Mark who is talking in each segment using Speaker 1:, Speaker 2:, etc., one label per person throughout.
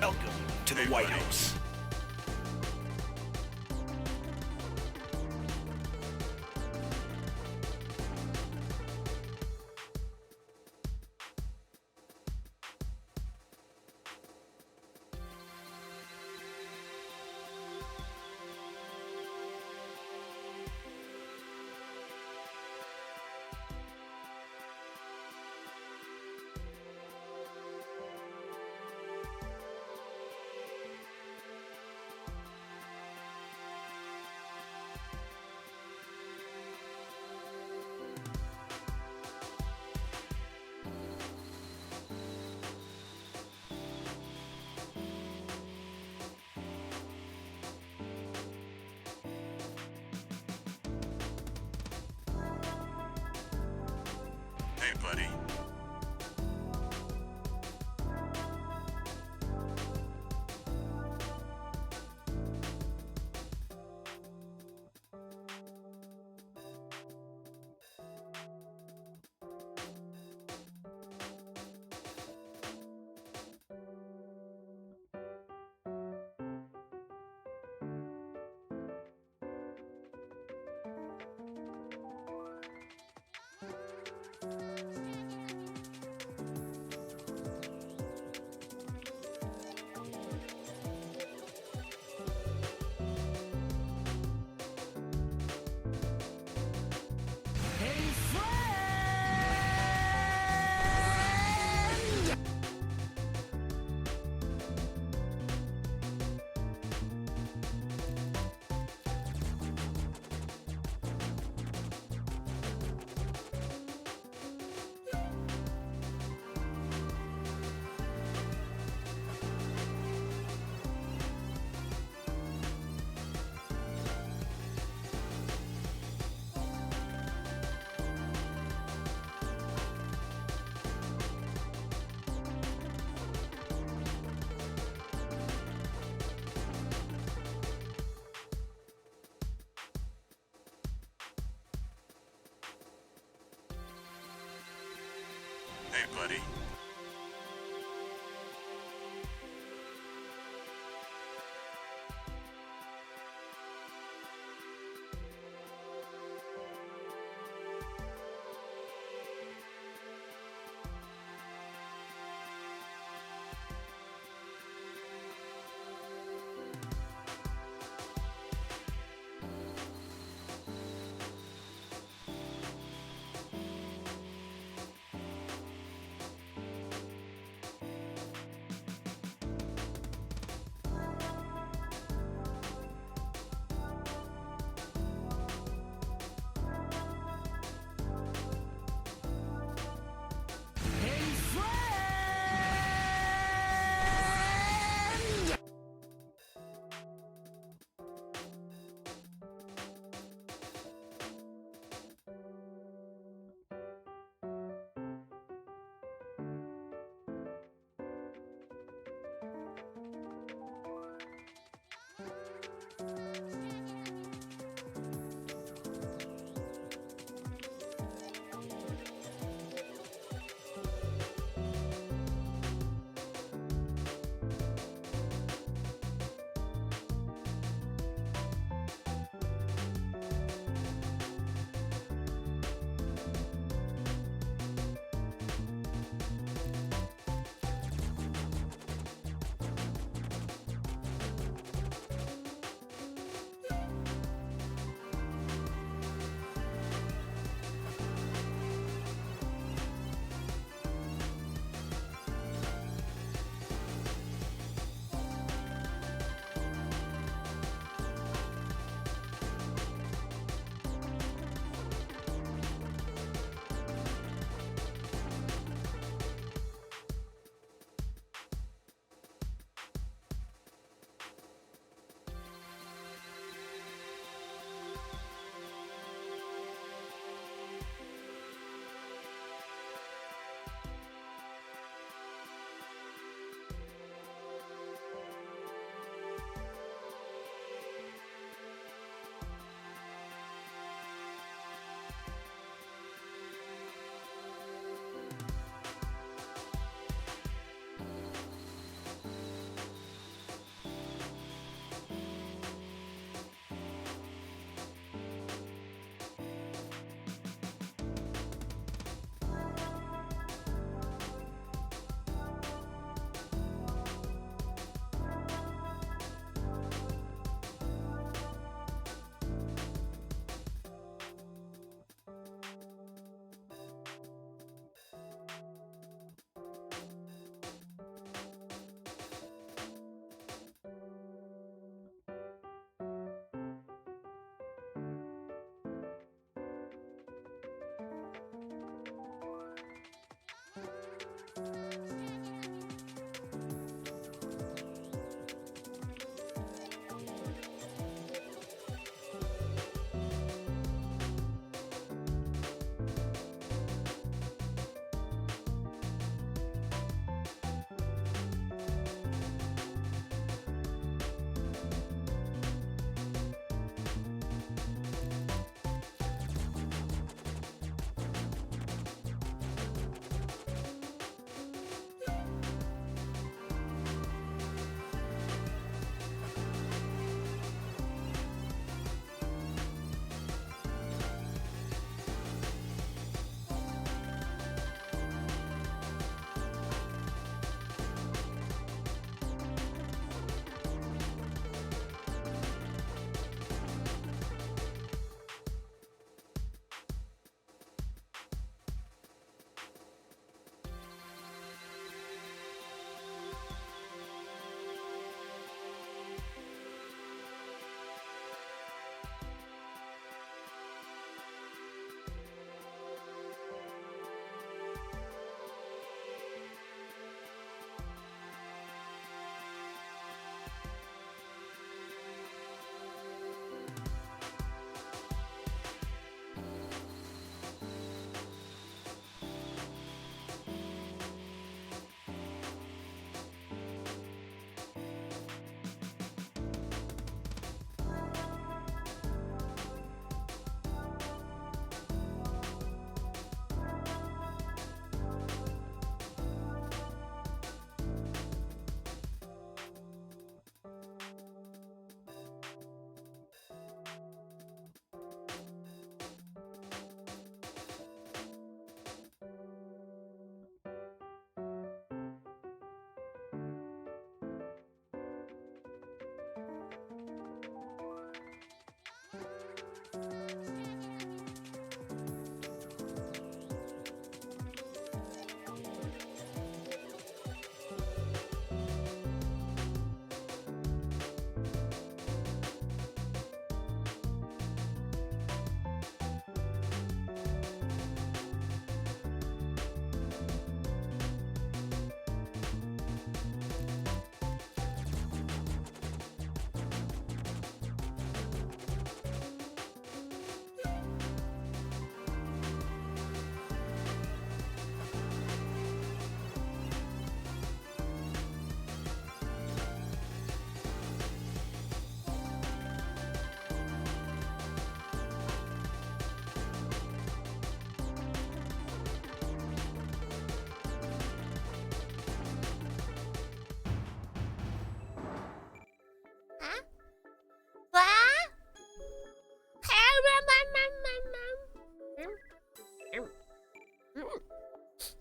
Speaker 1: Welcome to the White House.
Speaker 2: Hey, buddy.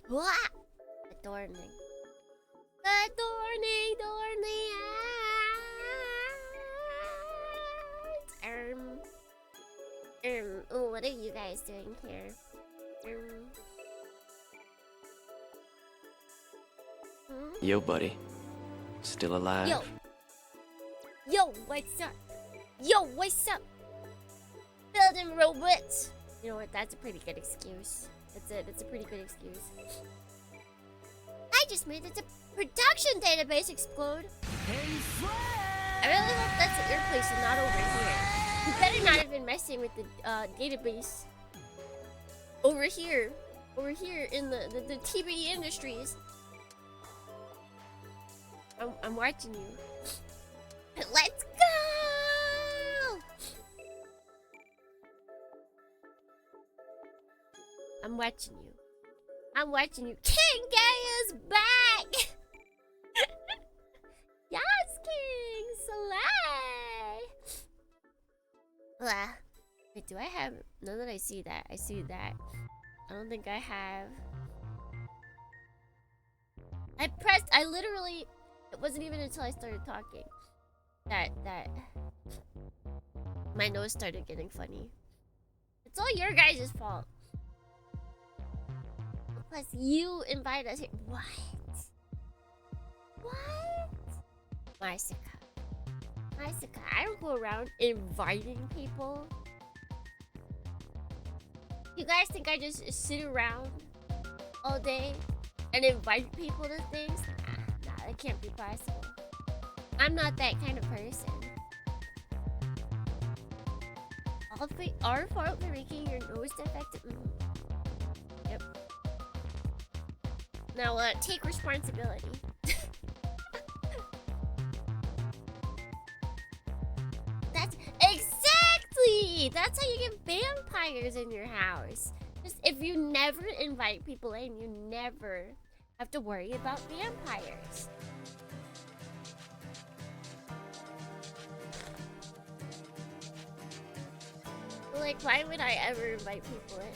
Speaker 3: What? Adorning. Oh, what are you guys doing here?
Speaker 4: Yo, buddy. Still alive?
Speaker 3: Yo, what's up? Yo, what's up? Building robots. You know what? That's a pretty good excuse. That's a pretty good excuse. I just made the production database explode. I really hope that's at your place and not over here. You better not have been messing with the database over here in the TBD industries. I'm watching you. Let's go! I'm watching you. I'm watching you. King Gainer's back! Yes, King! Slay! Wait, do I have... Now that I see that, I don't think I have... I literally... It wasn't even until I started talking that my nose started getting funny. It's all your guys' fault. Plus, you invited us here. What? Marsica, I don't go around inviting people. You guys think I just sit around all day and invite people to things? Nah, that can't be possible. I'm not that kind of person. Our fault for making your nose defective. Yep. Now, take responsibility. That's how you get vampires in your house. Just if you never invite people in, you never have to worry about vampires. Like, why would I ever invite people in?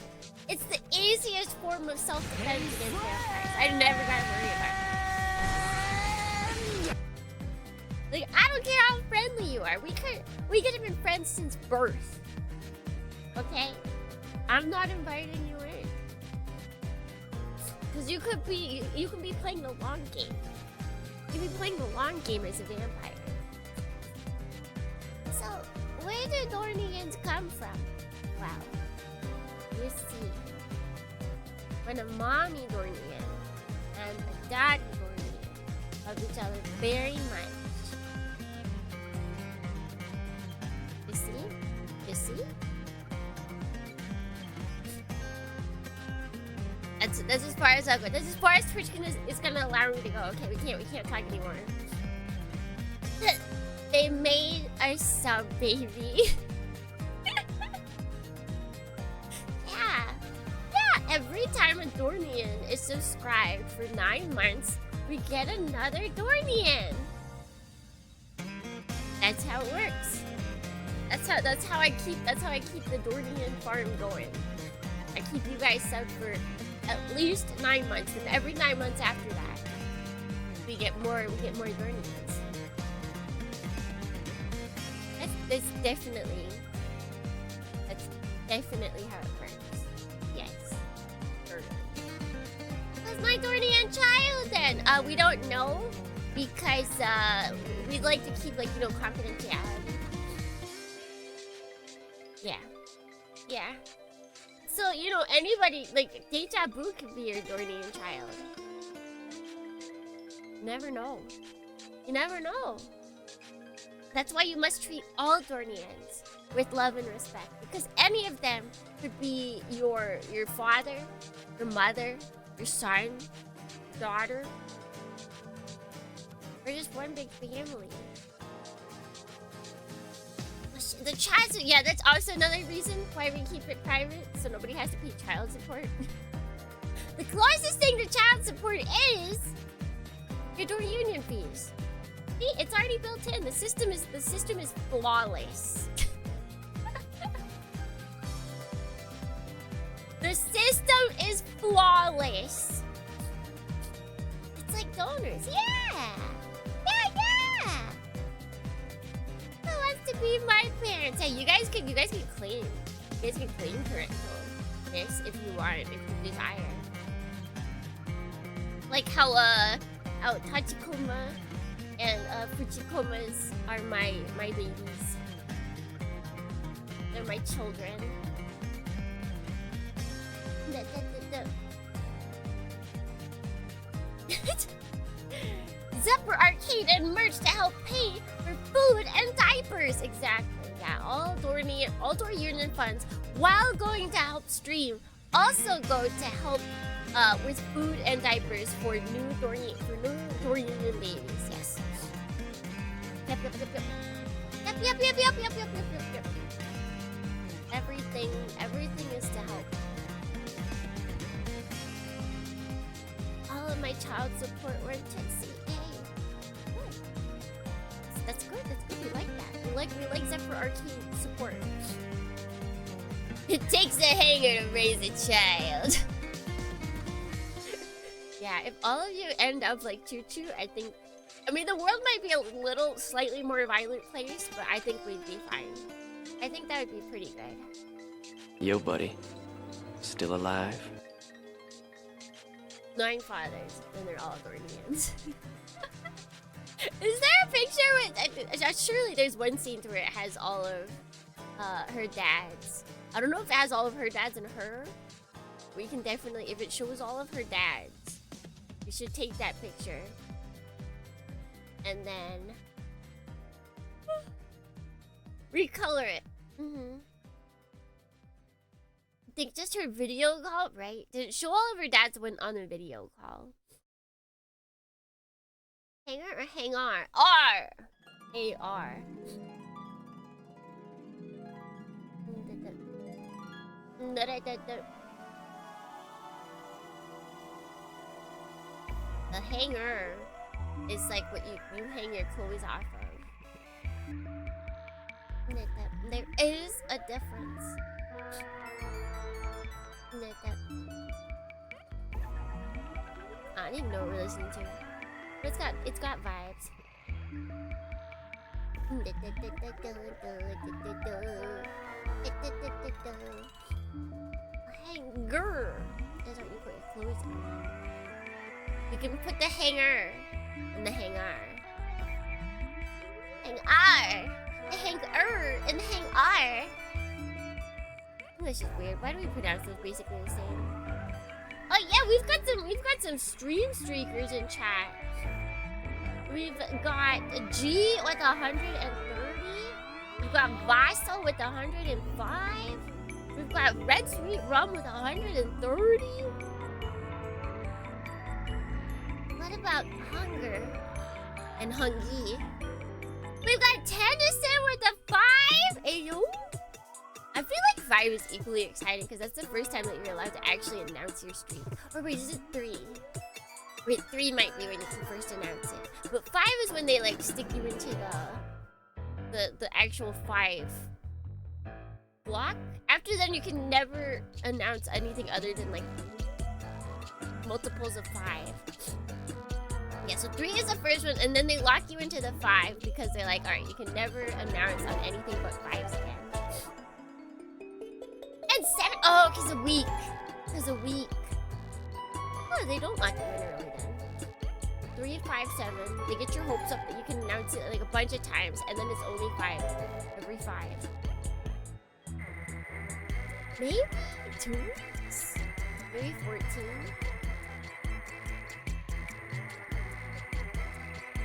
Speaker 3: It's the easiest form of self-defense against vampires. I never gotta worry about it. Like, I don't care how friendly you are. We could have been friends since birth. Okay? I'm not inviting you in. Because you could be playing the long game. You could be playing the long game as a vampire. So, where do Dornians come from? Wow. You see, when a mommy Dornian and a daddy Dornian love each other very much. You see? That's as far as I'll go. That's as far as Twitch is gonna allow me to go. Okay, we can't talk anymore. They made a sub baby. Yeah. Every time a Dornian is subscribed for 9 months, we get another Dornian. That's how it works. That's how I keep the Dornian farm going. I keep you guys subbed for at least 9 months, and every 9 months after that, we get more Dornians. That's definitely how it works. Yes. Who's my Dornian child then? We don't know because we'd like to keep confidentiality. Yeah. So, anybody, Deja Vu could be your Dornian child. You never know. That's why you must treat all Dornians with love and respect. Because any of them could be your father, your mother, your son, your daughter. We're just one big family. The child, that's also another reason why we keep it private, so nobody has to pay child support. The closest thing to child support is your Dornian fees. See, it's already built in. The system is flawless. The system is flawless. It's like donors. Yeah. Yeah. Who wants to be my parents? Hey, you guys can claim. You guys can claim parental this if you want, if you desire. Like how Tachikoma and Fuchikomas are my babies. They're my children. Zephyr Arcade and merch to help pay for food and diapers. Exactly. Yeah, all door union funds while going to help stream also go to help with food and diapers for new door union babies. Yes. Yep. Everything is to help. All of my child support went to CA. Good. That's good. We like that. We like Zephyr Arcade support. It takes a hanger to raise a child. Yeah, if all of you end up like Choo Choo, I mean, the world might be a little slightly more violent place, but I think we'd be fine. I think that would be pretty good.
Speaker 4: Yo, buddy. Still alive?
Speaker 3: 9 fathers, and they're all Dornians. Is there a picture with... surely there's one scene where it has all of her dads. I don't know if it has all of her dads and her. We can definitely... If it shows all of her dads, we should take that picture. And then... recolor it. I think just her video call, right? Did it show all of her dads when on a video call? Hanger or hang on? R! A-R. The hanger is like what you hang your clothes off of. There is a difference. I don't even know what we're listening to. But it's got vibes. Hanger. That's what you put your clothes on. You can put the hanger in the hanger. Hanger. The hanger and the hanger. That's just weird. Why do we pronounce those basically the same? Oh yeah, we've got some stream streakers in chat. We've got G with 130. We've got Vassal with 105. We've got Red Sweet Rum with 130. What about Hunger and Hungy? We've got Tennyson with a 5. Ayo. I feel like 5 is equally exciting because that's the first time that you're allowed to actually announce your stream. Or wait, is it 3? Wait, 3 might be when you can first announce it. But 5 is when they like stick you into the actual 5 block. After then, you can never announce anything other than like multiples of 5. Yeah, so 3 is the first one, and then they lock you into the 5 because they're like, alright, you can never announce on anything but 5s again. And 7. Oh, because a week. Because a week. Oh, they don't lock you in early then. 3, 5, 7. They get your hopes up that you can announce it like a bunch of times, and then it's only 5 every 5. Maybe 2 weeks? Maybe 14.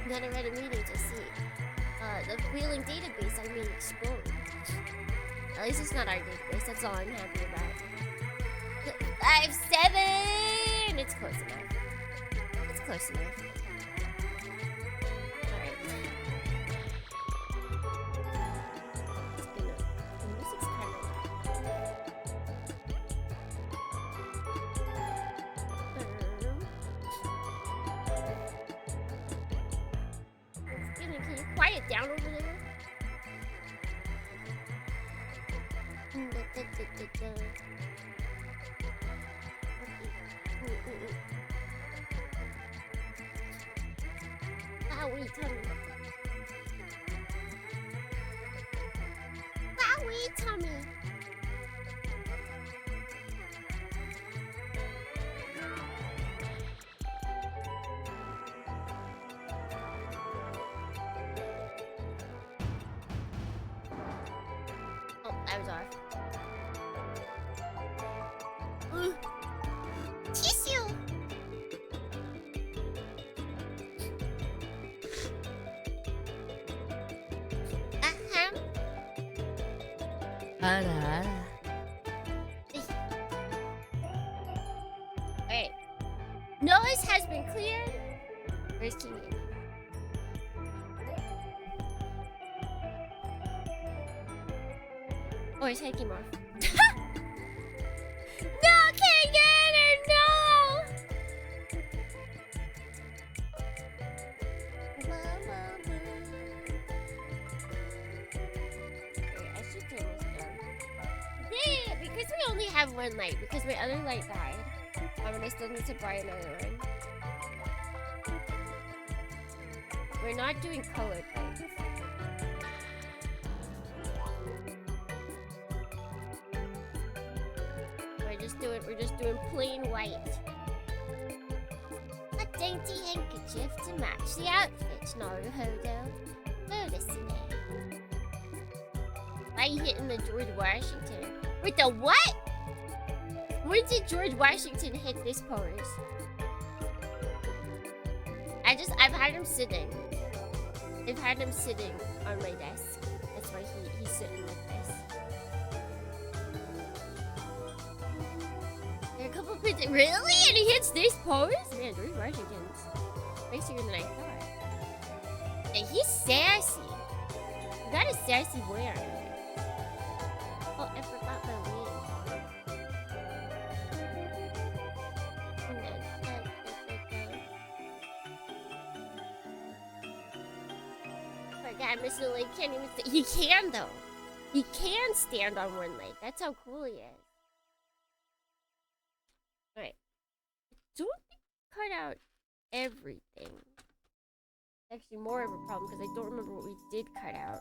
Speaker 3: Then I read a meeting to see. The wheeling database, I mean, explode. At least it's not our database, that's all I'm happy about. 5, 7! It's close enough. It's close enough. Alright. The music's kind of can you quiet down over there? Wowie tummy. Wowie tummy. Oh, I was off. Tissue. Alright. Noise has been cleared. Where's King Gainer? Oh, his head came off. No, King Gainer, no! I should turn this down. Dang, because we only have one light, because my other light died. And I still need to buy another one. We're not doing colored lights. We're just doing plain white. A dainty handkerchief to match the outfit, Naruhodo. Noticing it. Why are you hitting the George Washington? Wait, the what? When did George Washington hit this pose? I've had him sitting. I've had him sitting on my desk. That's why he's sitting like this. There are a couple of pictures. Really? And he hits this pose? Man, George Washington's facier than I thought. And he's sassy. You got a sassy boy on here. Oh, I forgot my wig. Forgot Mr. Lake can't even he can though. He can stand on one leg. That's how cool he is. Alright. Don't cut out everything. Actually more of a problem because I don't remember what we did cut out.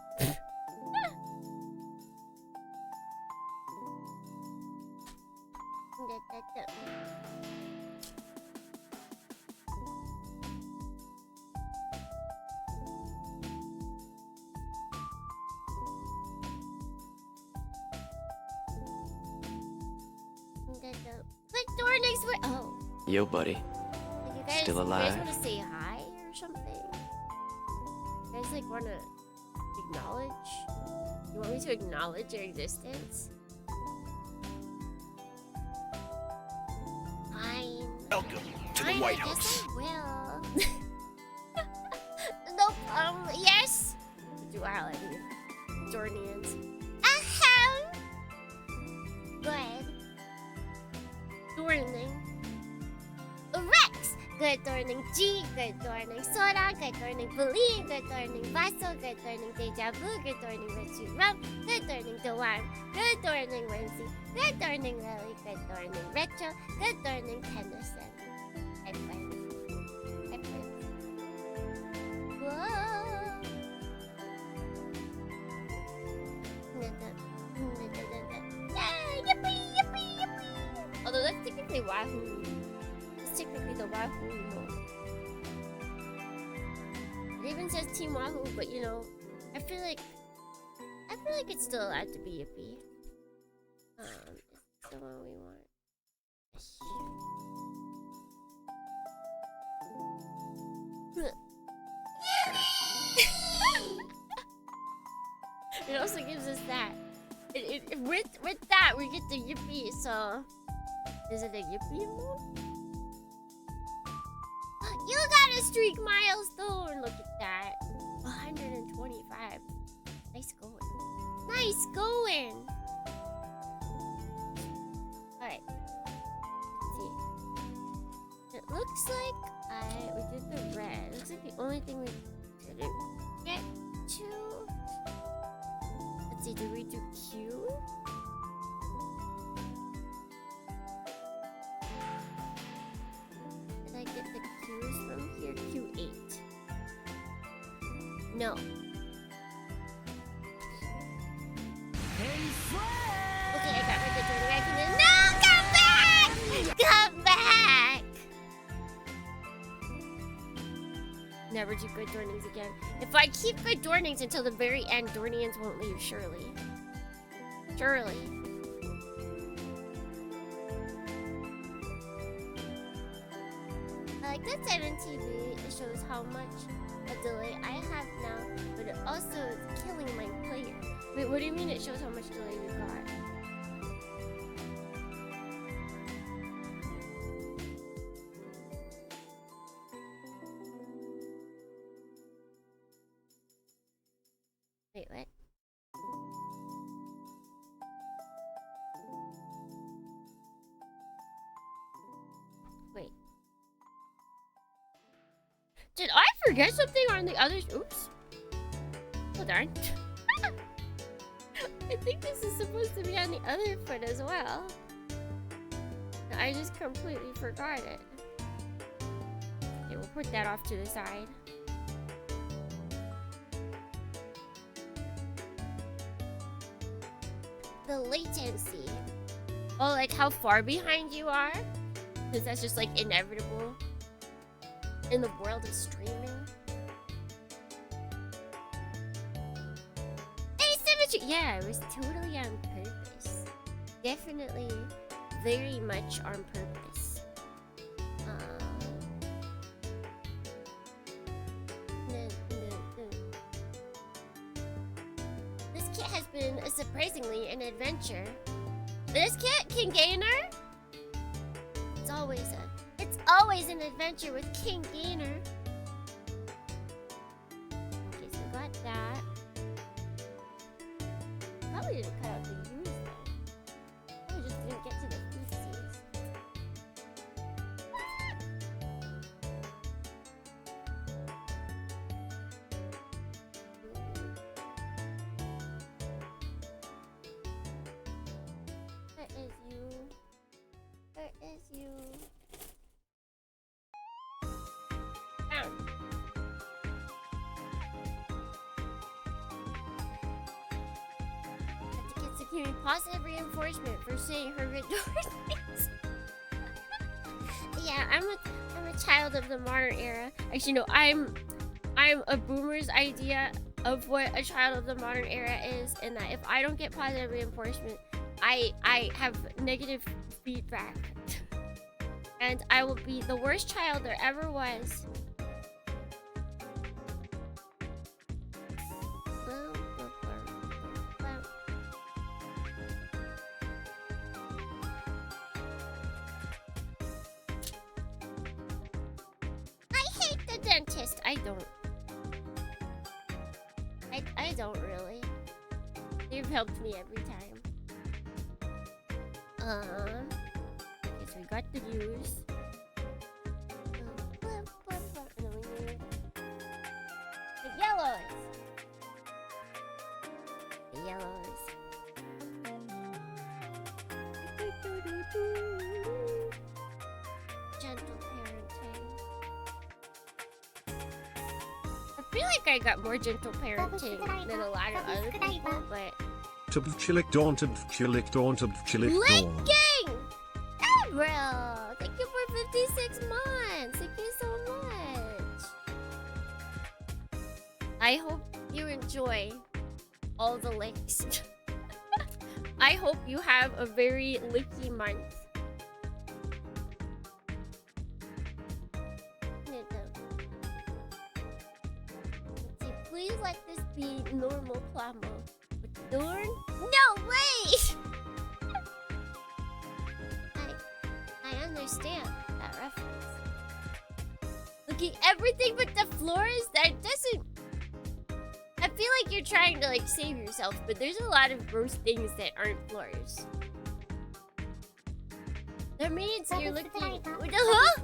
Speaker 3: Click door next week. Oh.
Speaker 4: Yo, buddy.
Speaker 3: You guys,
Speaker 4: Still alive?
Speaker 3: You guys want to say hi or something? You guys like want to acknowledge? You want me to acknowledge your existence? Fine.
Speaker 1: Welcome to the
Speaker 3: Fine,
Speaker 1: White
Speaker 3: I
Speaker 1: House.
Speaker 3: guess I will. No problem. Yes. Duality. Jornians. Ahem. Good. Dorning. Rex. Good morning, G. Good morning, Sora. Good morning, Believe. Good morning, Vaso. Good morning, Deja Vu. Good morning, Richard Rum. Good morning, Dewan. Good morning, Lindsay. Good morning, Lily. Good morning, Retro. Good morning, Henderson. Hi, friends. Hi, friends. Whoa. Yay! Yippee! Yippee! Yippee! Although that's technically Wahoo. It's technically the Wahoo emote. It even says Team Wahoo, but you know, I feel like it's still allowed to be Yippee. It's the one we want. It also gives us that. With that, we get the Yippee, so... Is it a Yippee emote? You got a streak milestone! Look at that. 125. Nice going. Nice going! Alright. Let's see. It looks like we did the red. It looks like the only thing we didn't get to... Let's see, did we do Q? No. Okay, I got my good journey back in. No! Come back! Come back! Never do good dornings again. If I keep good dornings until the very end, Dornians won't leave, surely. Surely. I like that 7 TV. It shows how much a delay I have now, but it also is killing my player. Wait, what do you mean it shows how much delay you got? Wait, what? Wait. Did I forget something on the others? Oops. Oh darn. I think this is supposed to be on the other foot as well. I just completely forgot it. Okay, we'll put that off to the side. The latency. Oh, like how far behind you are? Because that's just like inevitable in the world of streaming. Asymmetry! Yeah, it was totally on purpose. Definitely very much on purpose. This kit has been surprisingly an adventure. This kit, King Gainer? It's always an adventure with King Gainer. Okay, so we got that. Probably didn't cut out the U's though. Probably just didn't get to the feces. Where is you? Where is you? Down. Have to get securing positive reinforcement for saying her good things. Yeah, I'm a child of the modern era. Actually, no, I'm a boomer's idea of what a child of the modern era is, and that if I don't get positive reinforcement, I have negative feedback. And I will be the worst child there ever was. I hate the dentist. I don't. I don't really. They've helped me every time. Okay, so we got the views. And then we need the yellows. The yellows. Gentle parenting. I feel like I got more gentle parenting than a lot of other people, but...
Speaker 5: Chillick dawn.
Speaker 3: Licking! Avril! Thank you for 56 months! Thank you so much! I hope you enjoy all the licks. I hope you have a very licky month. Let's see, please let this be normal Plamo. Dorn? No way! I understand that reference. Looking everything but the floors? That doesn't... I feel like you're trying to like save yourself, but there's a lot of gross things that aren't floors. That means you're looking... Huh?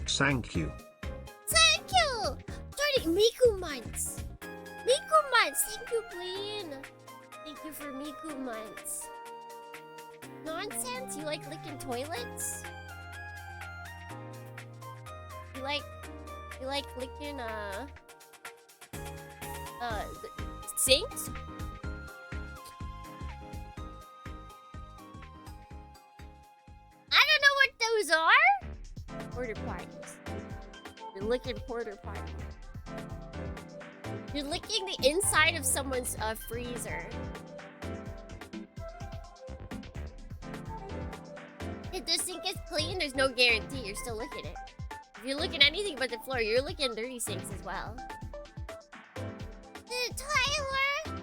Speaker 5: Thank you.
Speaker 3: Thank you! Starting Miku months! Miku months! Thank you, Queen! Thank you for Miku months. Nonsense? You like licking toilets? You like licking sinks. I don't know what those are. Porter potties. You're licking porter potty. You're licking the inside of someone's freezer. If the sink is clean, there's no guarantee you're still licking it. If you're licking anything but the floor, you're licking dirty sinks as well. Tyler!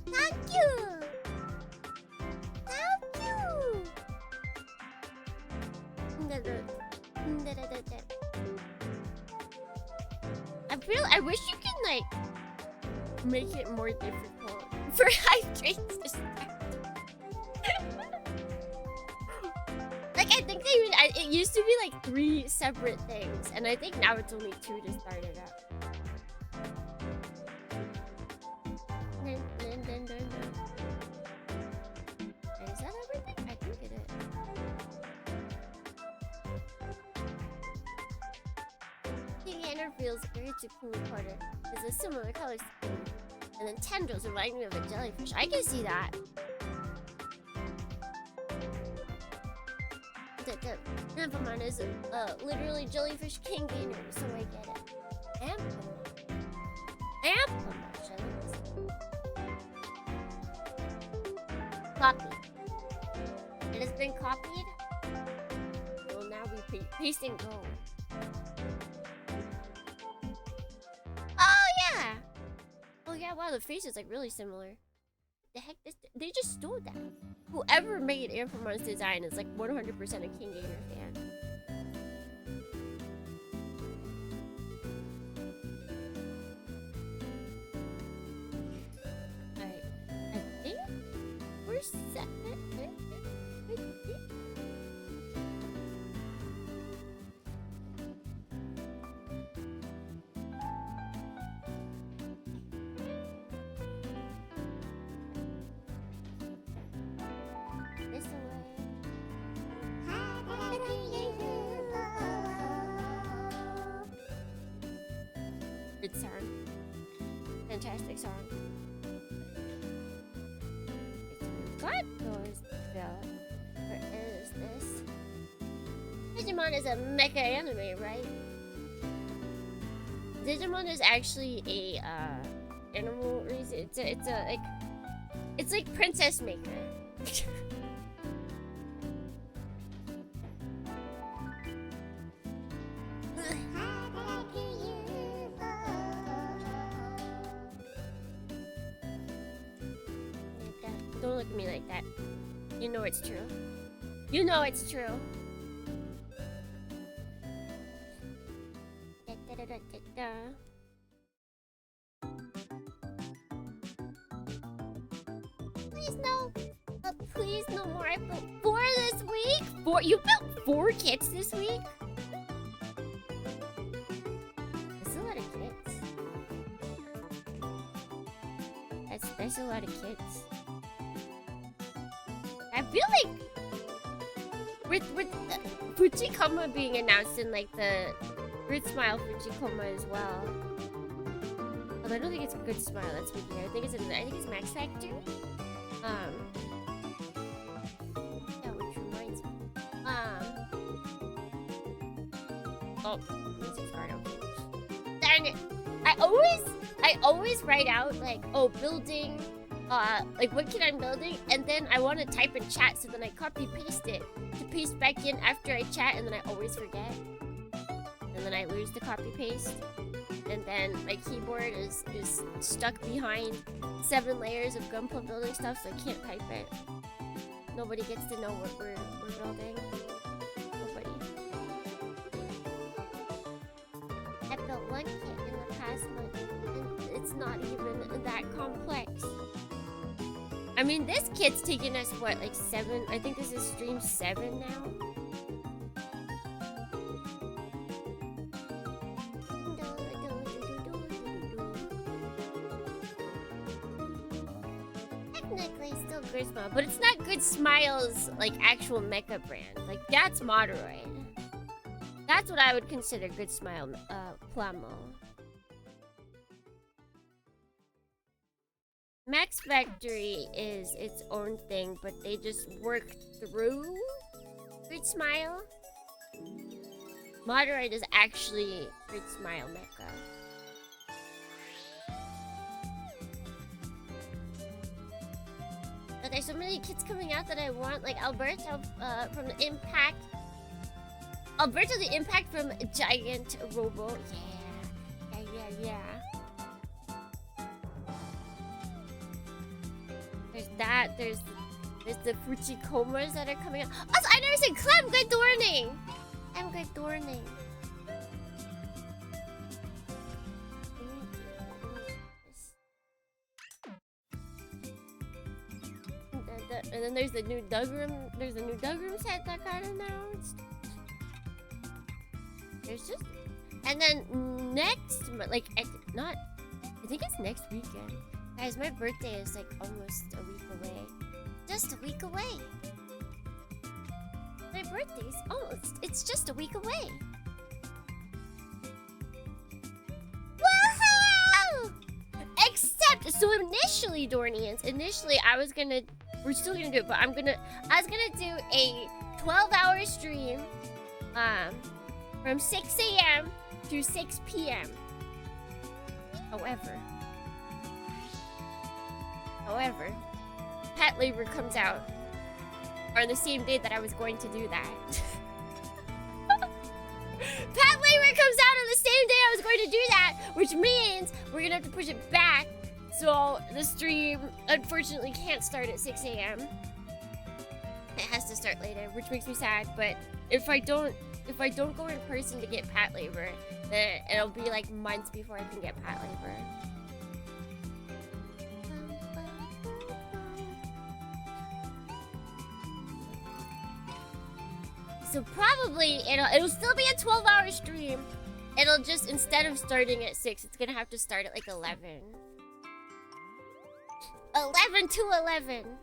Speaker 3: Thank you! Thank you! I wish you can, like, make it more difficult for hydrates to start. Like, I think it used to be like 3 separate things, and I think now it's only 2 to start it up. Is that everything? I think it is. King Gainer feels very cool quarter. It's a similar color scheme. And then tendrils remind me of a jellyfish. I can see that. The Amplemon is literally jellyfish king gainer, so I get it. Amplemon. Copy. It has been copied. Well, now we paste and go. Oh yeah. Oh yeah. Wow, the face is like really similar. The heck? They just stole that. Whoever made Amplemon's design is like 100% a King Gainer fan. Alright, I think we're set. Good song. Fantastic song. What goes down? Where is this? Digimon is a mecha anime, right? Digimon is actually a animal race. It's like Princess Maker. Don't look at me like that. You know it's true. You know it's true. Please no. Please no more. I built 4 this week. 4? You built 4 kits this week? That's a lot of kits. That's a lot of kits. I feel like with Fujikoma being announced in like the Good Smile Fujikoma as well. Although I don't think it's a Good Smile that's speaking. I think it's Max Factor. Yeah, which reminds me. Oh, music's card out. Darn it! I always write out like, oh, building. Like what kit I'm building, and then I want to type in chat, so then I copy paste it to paste back in after I chat, and then I always forget, and then I lose the copy paste, and then my keyboard is stuck behind 7 layers of Gunpla building stuff, so I can't type it. Nobody gets to know what we're building. Nobody. I built 1 kit in the past month, and it's not even that complex. I mean, this kit's taking us, what, like 7? I think this is stream 7 now. Technically, still Good Smile, but it's not Good Smile's, like, actual mecha brand. Like, that's Moderoid. That's what I would consider Good Smile, Plamo. Max Factory is its own thing, but they just work through Fruit Smile. Moderate is actually Fruit Smile Mecha. But there's so many kits coming out that I want, like Alberto from the Impact. Alberto the Impact from Giant Robo. Yeah. There's that. There's the Fruchikomas that are coming out. Also, I never said Clem. Good morning. I'm good morning. And then there's the new Dugroom. There's a new Dugroom set that got announced. There's just, and then next, like I think it's next weekend. Guys, my birthday is like almost a week away. Just a week away. My birthday's it's just a week away. Woohoo! Except, so initially, Dornians, we're still gonna do it, but I was gonna do a 12-hour stream, from 6 a.m. to 6 p.m. However, Pet Labor comes out on the same day that I was going to do that. Pet Labor comes out on the same day I was going to do that, which means we're gonna have to push it back. So the stream unfortunately can't start at 6 a.m. It has to start later, which makes me sad. But if I don't go in person to get Pat Labor, then it'll be like months before I can get Pat Labor. So probably it'll still be a 12-hour stream. It'll just, instead of starting at 6, it's gonna have to start at like 11. 11 to 11.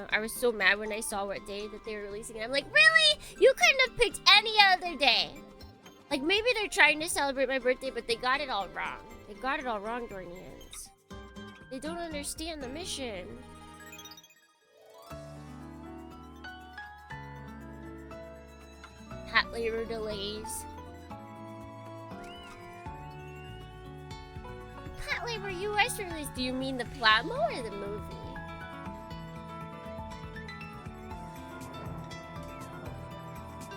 Speaker 3: I was so mad when I saw what day that they were releasing it. I'm like, really? You couldn't have picked any other day. Like, maybe they're trying to celebrate my birthday, but they got it all wrong. They got it all wrong, Dornians. They don't understand the mission. Pat Labor delays. Pat Labor US release. Do you mean the Plamo or the movie?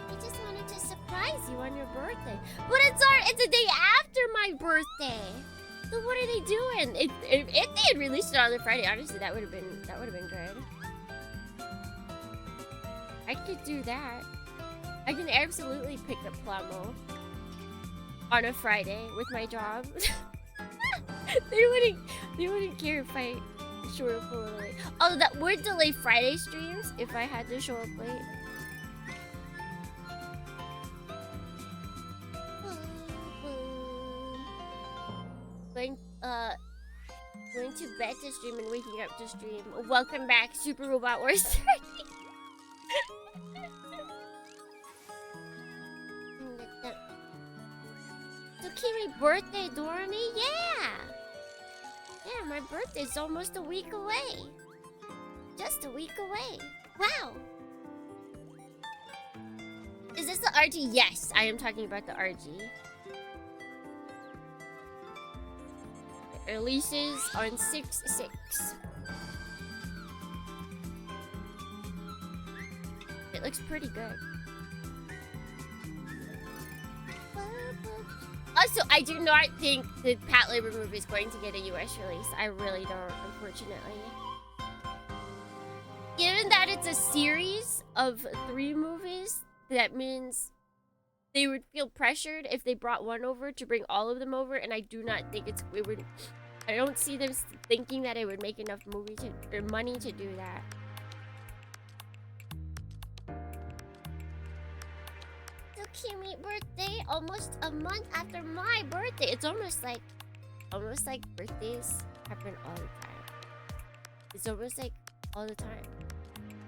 Speaker 3: I just wanted to surprise you on your birthday. But it's a day after my birthday. So what are they doing? If they had released it on the Friday, honestly, that would have been good. I could do that. I can absolutely pick up Plamo on a Friday with my job. They wouldn't care if I show up a little late. Oh, that would delay Friday streams if I had to show up late. Going to bed to stream and waking up to stream. Welcome back, Super Robot Wars 30. Tsukimi birthday, Dormy? Yeah, my birthday's almost a week away. Just a week away. Wow. Is this the RG? Yes, I am talking about the RG. It releases on 6/6. It looks pretty good. Also, I do not think the Pat Labor movie is going to get a US release. I really don't, unfortunately. Given that it's a series of 3 movies, that means they would feel pressured if they brought one over to bring all of them over, and I do not think it would. I don't see them thinking that it would make enough money to do that. Kimi birthday almost a month after my birthday. It's almost like birthdays happen all the time. It's almost like all the time.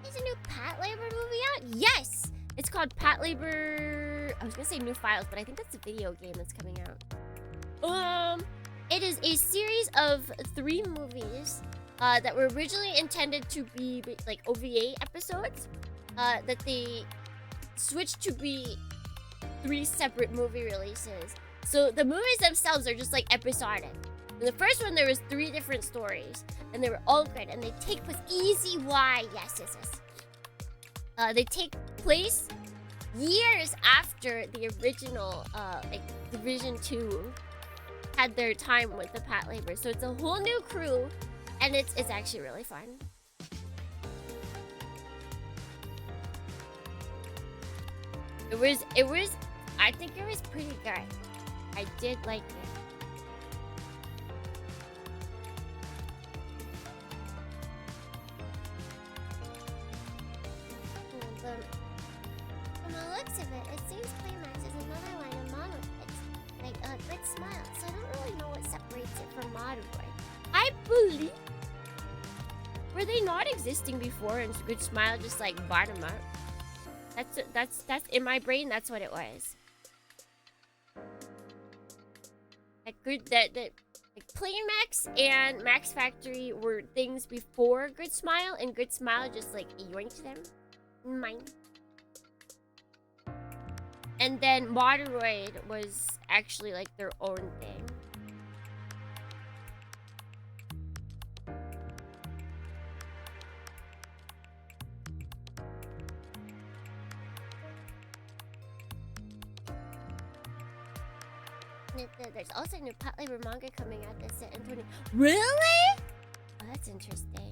Speaker 3: Is a new Patlabor movie out? Yes! It's called Patlabor... I was gonna say New Files, but I think that's a video game that's coming out. It is a series of 3 movies that were originally intended to be like OVA episodes that they switched to be 3 separate movie releases. So the movies themselves are just like episodic. In the first one, there was 3 different stories, and they were all great, and they take place easy. Why? Yes. They take place years after the original, like Division 2 had their time with the Patlabor. So it's a whole new crew, and it's actually really fun. It was. I think it was pretty good. I did like it. From the looks of it, it seems Playmax is another line of monoliths, like a Good Smile, so I don't really know what separates it from Moderboy. I believe... Were they not existing before and Good Smile just like bottom up? That's in my brain, that's what it was. Like like Playmax and Max Factory were things before Good Smile, and Good Smile just like yoinked them. Mine. And then Moderoid was actually like their own thing. There's also a new Patlabor manga coming out that's set in 20... Really? Oh, that's interesting.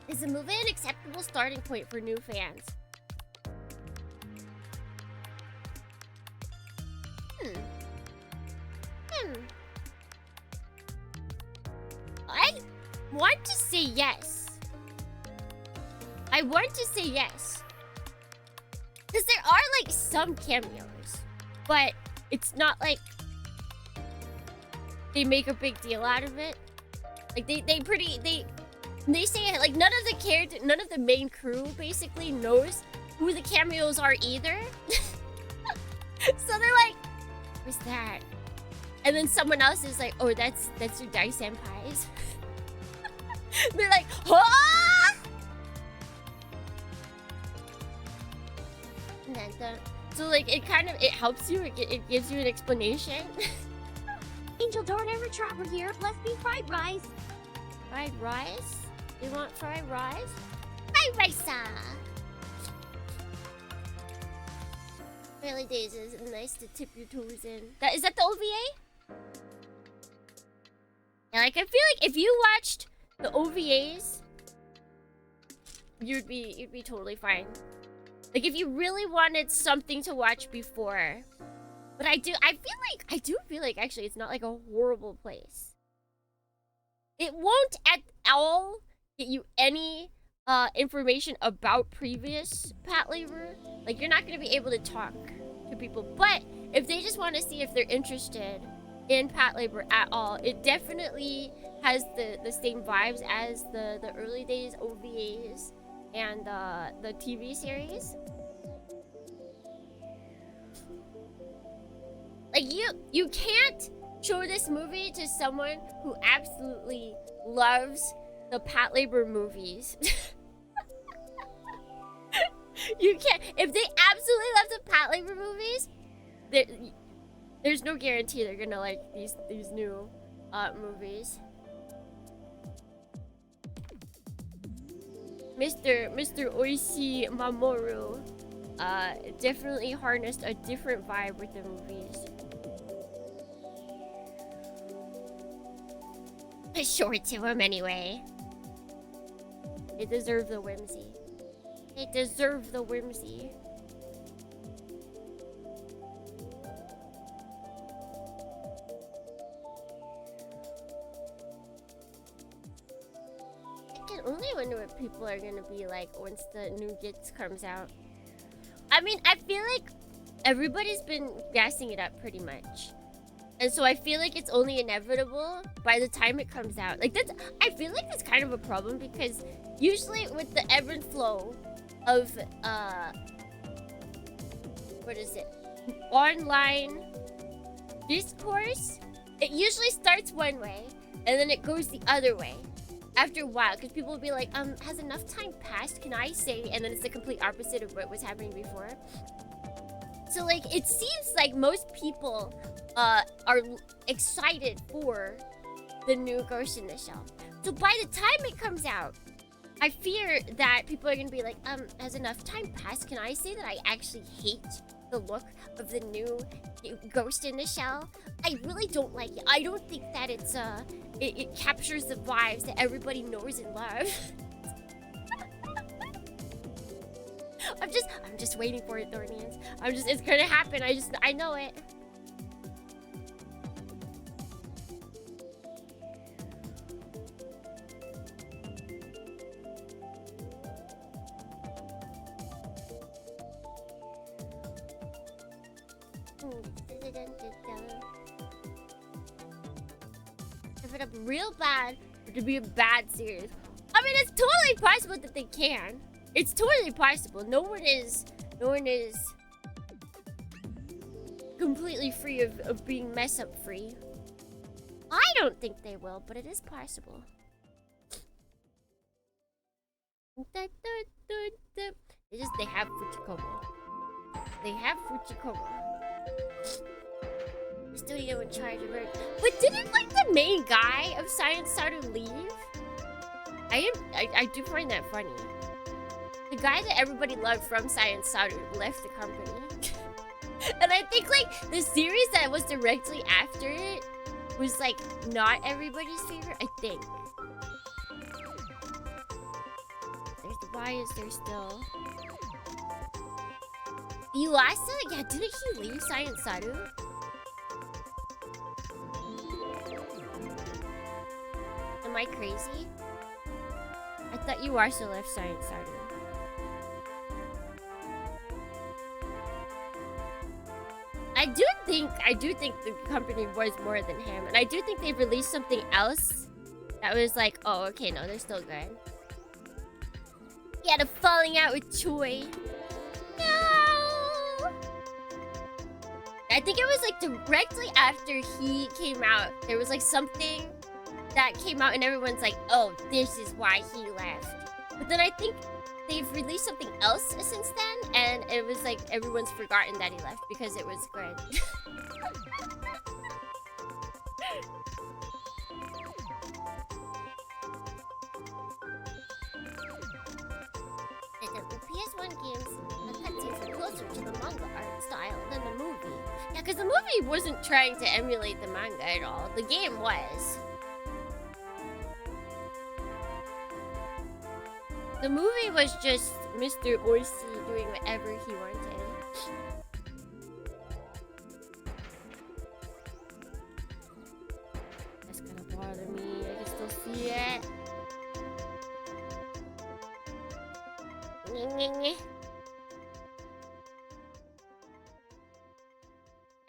Speaker 3: Is the movie an acceptable starting point for new fans? I want to say yes. I want to say yes. Because there are like some cameos, but it's not like they make a big deal out of it. Like they say like none of the main crew basically knows who the cameos are either. So they're like, who's that? And then someone else is like, oh, that's your Dai Senpais. They're like, huh? And then so like it helps you. It gives you an explanation.
Speaker 6: Angel Door Never Trapper here. Bless me fried rice.
Speaker 3: Fried rice? You want fried rice? Fried rice! Early days is nice to tip your toes in. Is that the OVA? Yeah, like I feel like if you watched the OVAs, you'd be totally fine. Like if you really wanted something to watch before. But I do feel like actually it's not like a horrible place. It won't at all get you any information about previous Patlabor. Like you're not gonna be able to talk to people. But if they just want to see if they're interested in Patlabor at all, it definitely has the same vibes as the early days OVAs and the TV series. Like you can't show this movie to someone who absolutely loves the Patlabor movies. You can't. If they absolutely love the Patlabor movies, there's no guarantee they're gonna like these new movies. Mr. Oishi Mamoru definitely harnessed a different vibe with the movies. Sure to them anyway. They deserve the whimsy. They deserve the whimsy. I can only wonder what people are gonna be like once the new Gits comes out. I mean, I feel like everybody's been gassing it up pretty much. And so I feel like it's only inevitable by the time it comes out. Like that's, I feel like that's kind of a problem because usually with the ebb and flow of what is it? Online discourse, it usually starts one way and then it goes the other way after a while, because people will be like, has enough time passed? Can I say? And then it's the complete opposite of what was happening before. So like, it seems like most people are excited for the new Ghost in the Shell. So by the time it comes out, I fear that people are gonna be like, has enough time passed? Can I say that I actually hate the look of the new Ghost in the Shell? I really don't like it. I don't think that it's it captures the vibes that everybody knows and loves. I'm just waiting for it, Thornians. It's gonna happen. I know it. If it up real bad, it would be a bad series. I mean, it's totally possible that they can. It's totally possible. No one is completely free of being mess up free. I don't think they will, but it is possible. They have Fuchikomo. They have Fuchikomo. Studio in charge of it. But didn't like the main guy of Science Saru leave? I do find that funny. The guy that everybody loved from Science Saru left the company. And I think like the series that was directly after it was like not everybody's favorite, I think. Why is there still Yuasa? Yeah, didn't he leave Science Saru? Am I crazy? I thought you also left Science Saru. I do think the company was more than him, and I do think they released something else that was like, oh, okay, no, they're still good. He had a falling out with Choi. No! I think it was like directly after he came out, there was like something that came out and everyone's like, oh, this is why he left. But then I think they've released something else since then, and it was like everyone's forgotten that he left because it was good. The PS1 games, the cutscenes are closer to the manga art style than the movie. Yeah, because the movie wasn't trying to emulate the manga at all. The game was. The movie was just Mr. Oishi doing whatever he wanted. That's gonna bother me. I can still see it.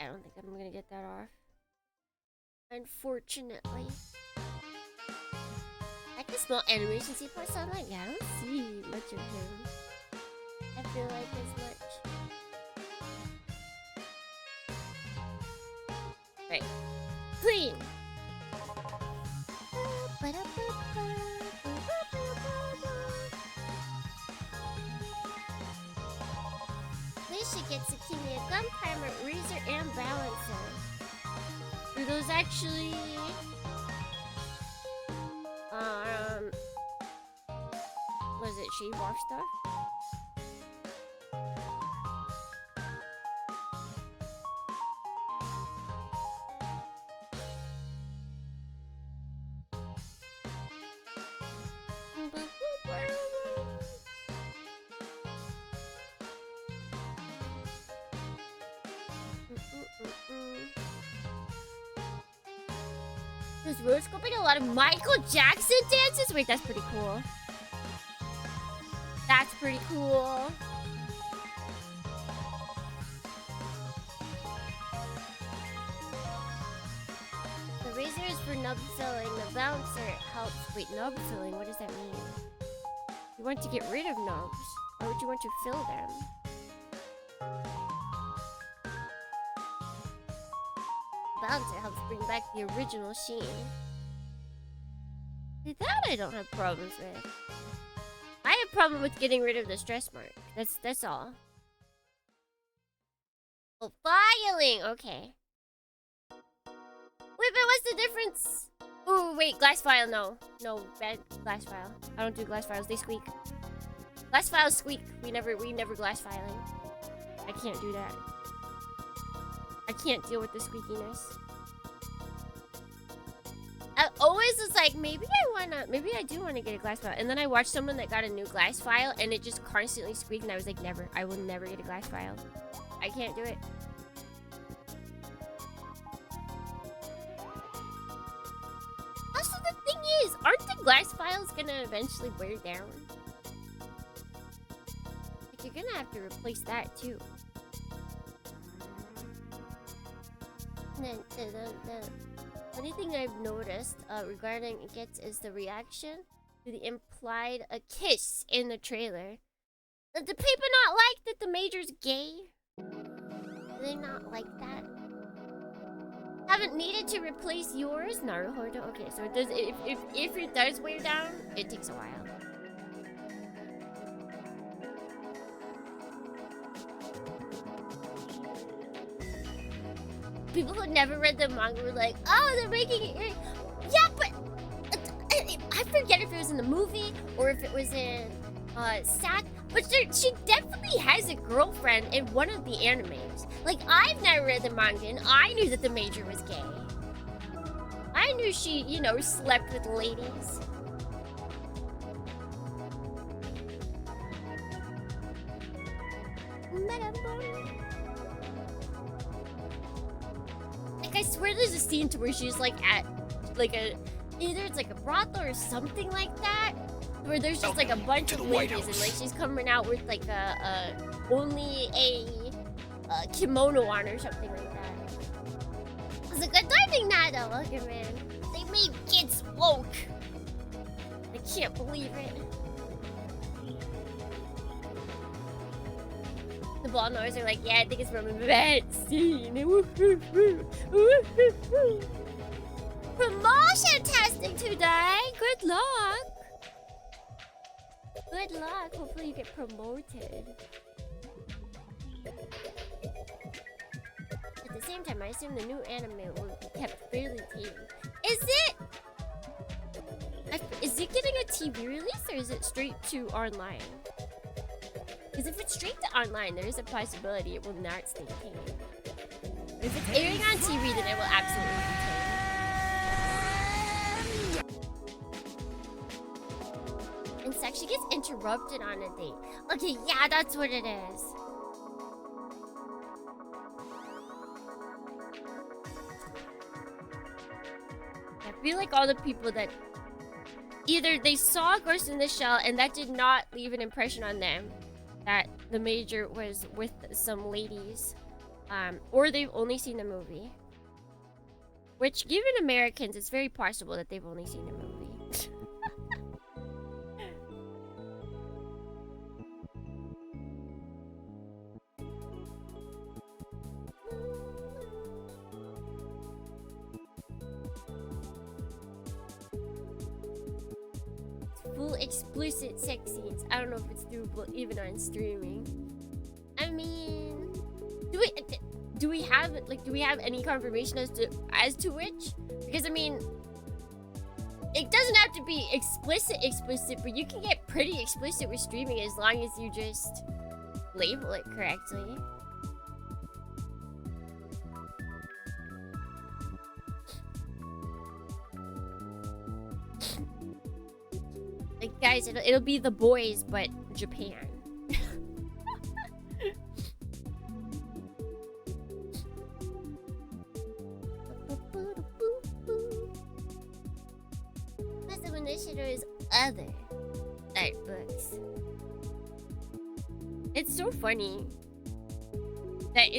Speaker 3: I don't think I'm gonna get that off. Unfortunately. I can smell animation sequence online. Yeah, I don't see much of him. I feel like as much. Right. Clean! This should get Tsukimi a gun primer, razor, and balancer. Do those actually... was it shave off stuff? There's rose sculpting a lot of Michael Jackson dances? Wait, that's pretty cool. That's pretty cool. for nub filling. The bouncer helps. Wait, nub filling? What does that mean? You want to get rid of nubs. Why would you want to fill them? Bouncer helps bring back the original sheen. That I don't have problems with. I have a problem with getting rid of the stress mark. That's all. Oh, filing! Okay. Wait, but what's the difference? Oh, wait, glass file, no. No, bad glass file. I don't do glass files, they squeak. Glass files squeak. We never glass filing. I can't do that. I can't deal with the squeakiness. I always was like, maybe I do wanna get a glass file. And then I watched someone that got a new glass file and it just constantly squeaked and I was like, never. I will never get a glass file. I can't do it. Also, the thing is, aren't the glass files gonna eventually wear down? Like, you're gonna have to replace that too. The funny thing I've noticed regarding Gets is the reaction to the implied kiss in the trailer. Do people not like that the Major's gay? Do they not like that? Haven't needed to replace yours? Naruhodo? Okay, so it does. If it does wear down, it takes a while. People who never read the manga were like, "Oh, they're making it." Yeah, but I forget if it was in the movie or if it was in SAC. But she definitely has a girlfriend in one of the animes. Like, I've never read the manga and I knew that the Major was gay. I knew she, you know, slept with ladies. Like, I swear there's a scene to where she's like at, like either it's like a brothel or something like that. Where there's just like a bunch of ladies and like she's coming out with like only a kimono on or something like that. I was like, I don't think that though. Look at man, they made kids woke. I can't believe it. The ball noise are like, yeah, I think it's from a bad scene. Promotion testing today. Good luck. Good luck. Hopefully you get promoted. At the same time, I assume the new anime will be kept fairly tame. Is it? Is it getting a TV release or is it straight to online? Because if it's straight to online, there is a possibility it will not stay tame. If it's airing on TV, then it will absolutely be tame. In fact, she gets interrupted on a date. Okay, yeah, that's what it is. I feel like all the people that either they saw Ghost in the Shell and that did not leave an impression on them that the Major was with some ladies, or they've only seen the movie. Which, given Americans, it's very possible that they've only seen the movie. Full explicit sex scenes. I don't know if it's doable even on streaming. I mean, do we have any confirmation as to which? Because I mean, it doesn't have to be explicit, but you can get pretty explicit with streaming as long as you just label it correctly. Like, guys, it'll be The Boys, but Japan. Massive Initiative's other art books. It's so funny that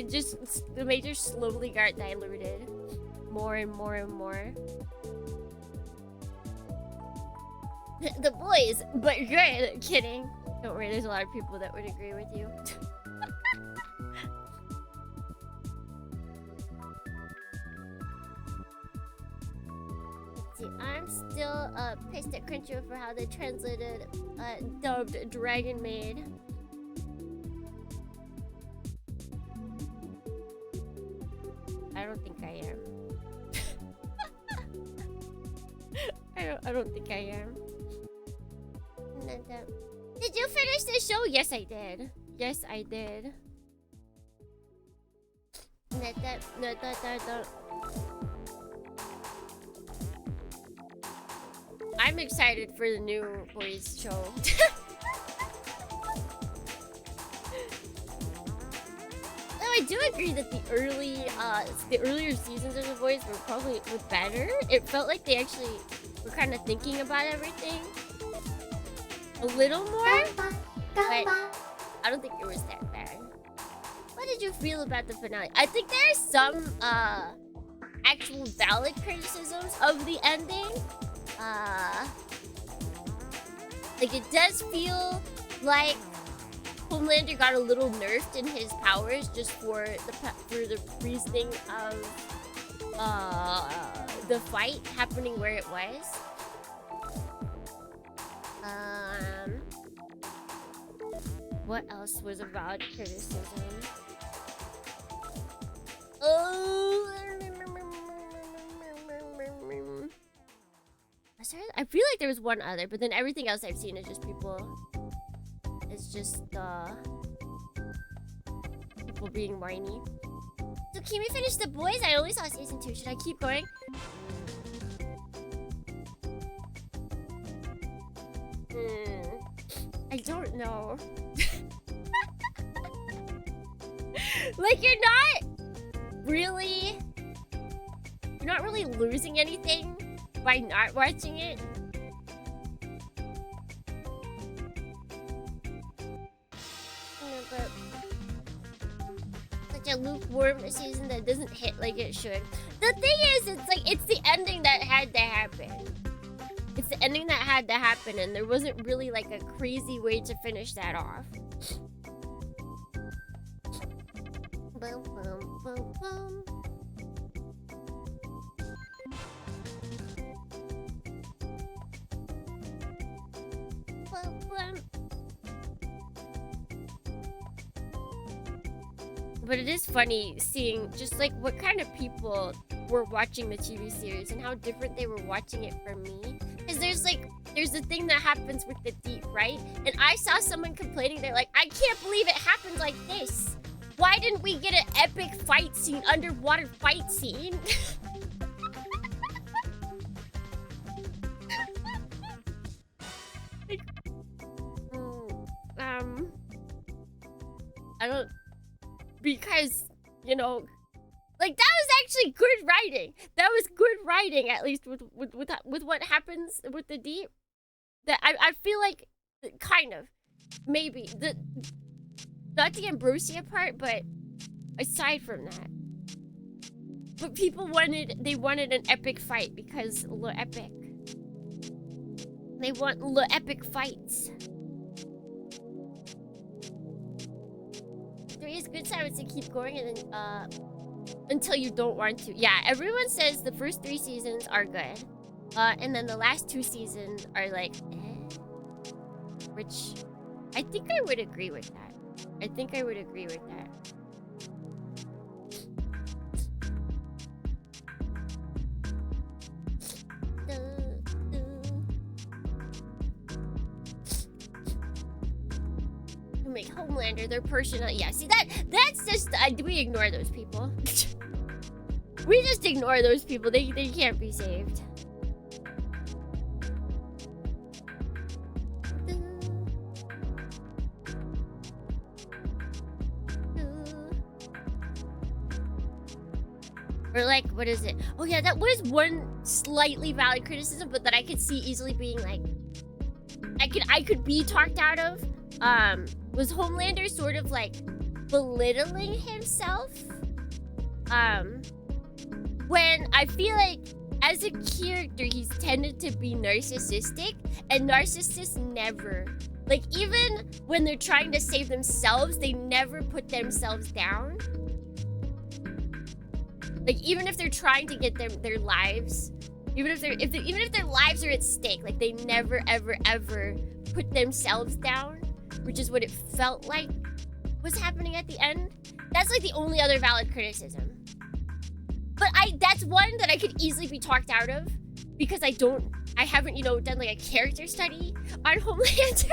Speaker 3: the Major slowly got diluted more and more and more. The boys, but good. Kidding. Don't worry, there's a lot of people that would agree with you. Let's see, I'm still pissed at Crunchyroll for how they translated dubbed Dragon Maid. I don't think I am. I don't think I am. Did you finish the show? Yes, I did. Yes, I did. I'm excited for the new boys show. I do agree that the earlier seasons of The Voice were better. It felt like they actually were kind of thinking about everything a little more, but I don't think it was that bad. What did you feel about the finale? I think there's some actual valid criticisms of the ending. Like it does feel like Homelander got a little nerfed in his powers just for the reasoning of the fight happening where it was. What else was a valid criticism? I feel like there was one other, but then everything else I've seen is just people. It's just people being whiny. So can we finish The Boys? I only saw season 2. Should I keep going? I don't know. Like you're not really losing anything by not watching it. But such a lukewarm season that doesn't hit like it should. The thing is, it's the ending that had to happen. It's the ending that had to happen, and there wasn't really like a crazy way to finish that off. Boom, boom, boom, boom. Boom, boom. But it is funny seeing just like what kind of people were watching the TV series and how different they were watching it from me. Because there's the thing that happens with the deep, right? And I saw someone complaining, they're like, I can't believe it happened like this. Why didn't we get an epic fight scene, underwater fight scene? Like, I don't, because, you know, like that was actually good writing. That was good writing, at least with what happens with the deep. That I feel like, kind of, maybe not the Ambrosia part, but aside from that. But people wanted an epic fight because Le Epic. They want Le Epic fights. 3 is good time to keep going and then until you don't want to. Yeah, everyone says the first 3 seasons are good. And then the last 2 seasons are like which I think I would agree with that. I think I would agree with that. Make Homelander their personal. Yeah, see that's just we ignore those people. We just ignore those people. They can't be saved. Or like, what is it? Oh yeah, that was one slightly valid criticism, but that I could see easily being like, I could be talked out of. Was Homelander sort of like belittling himself? When I feel like as a character, he's tended to be narcissistic, and narcissists never, like, even when they're trying to save themselves, they never put themselves down. Like, even if they're trying to get their lives, even if their lives are at stake, like, they never ever put themselves down, which is what it felt like was happening at the end. That's like the only other valid criticism. But that's one that I could easily be talked out of because I haven't, you know, done like a character study on Homelander.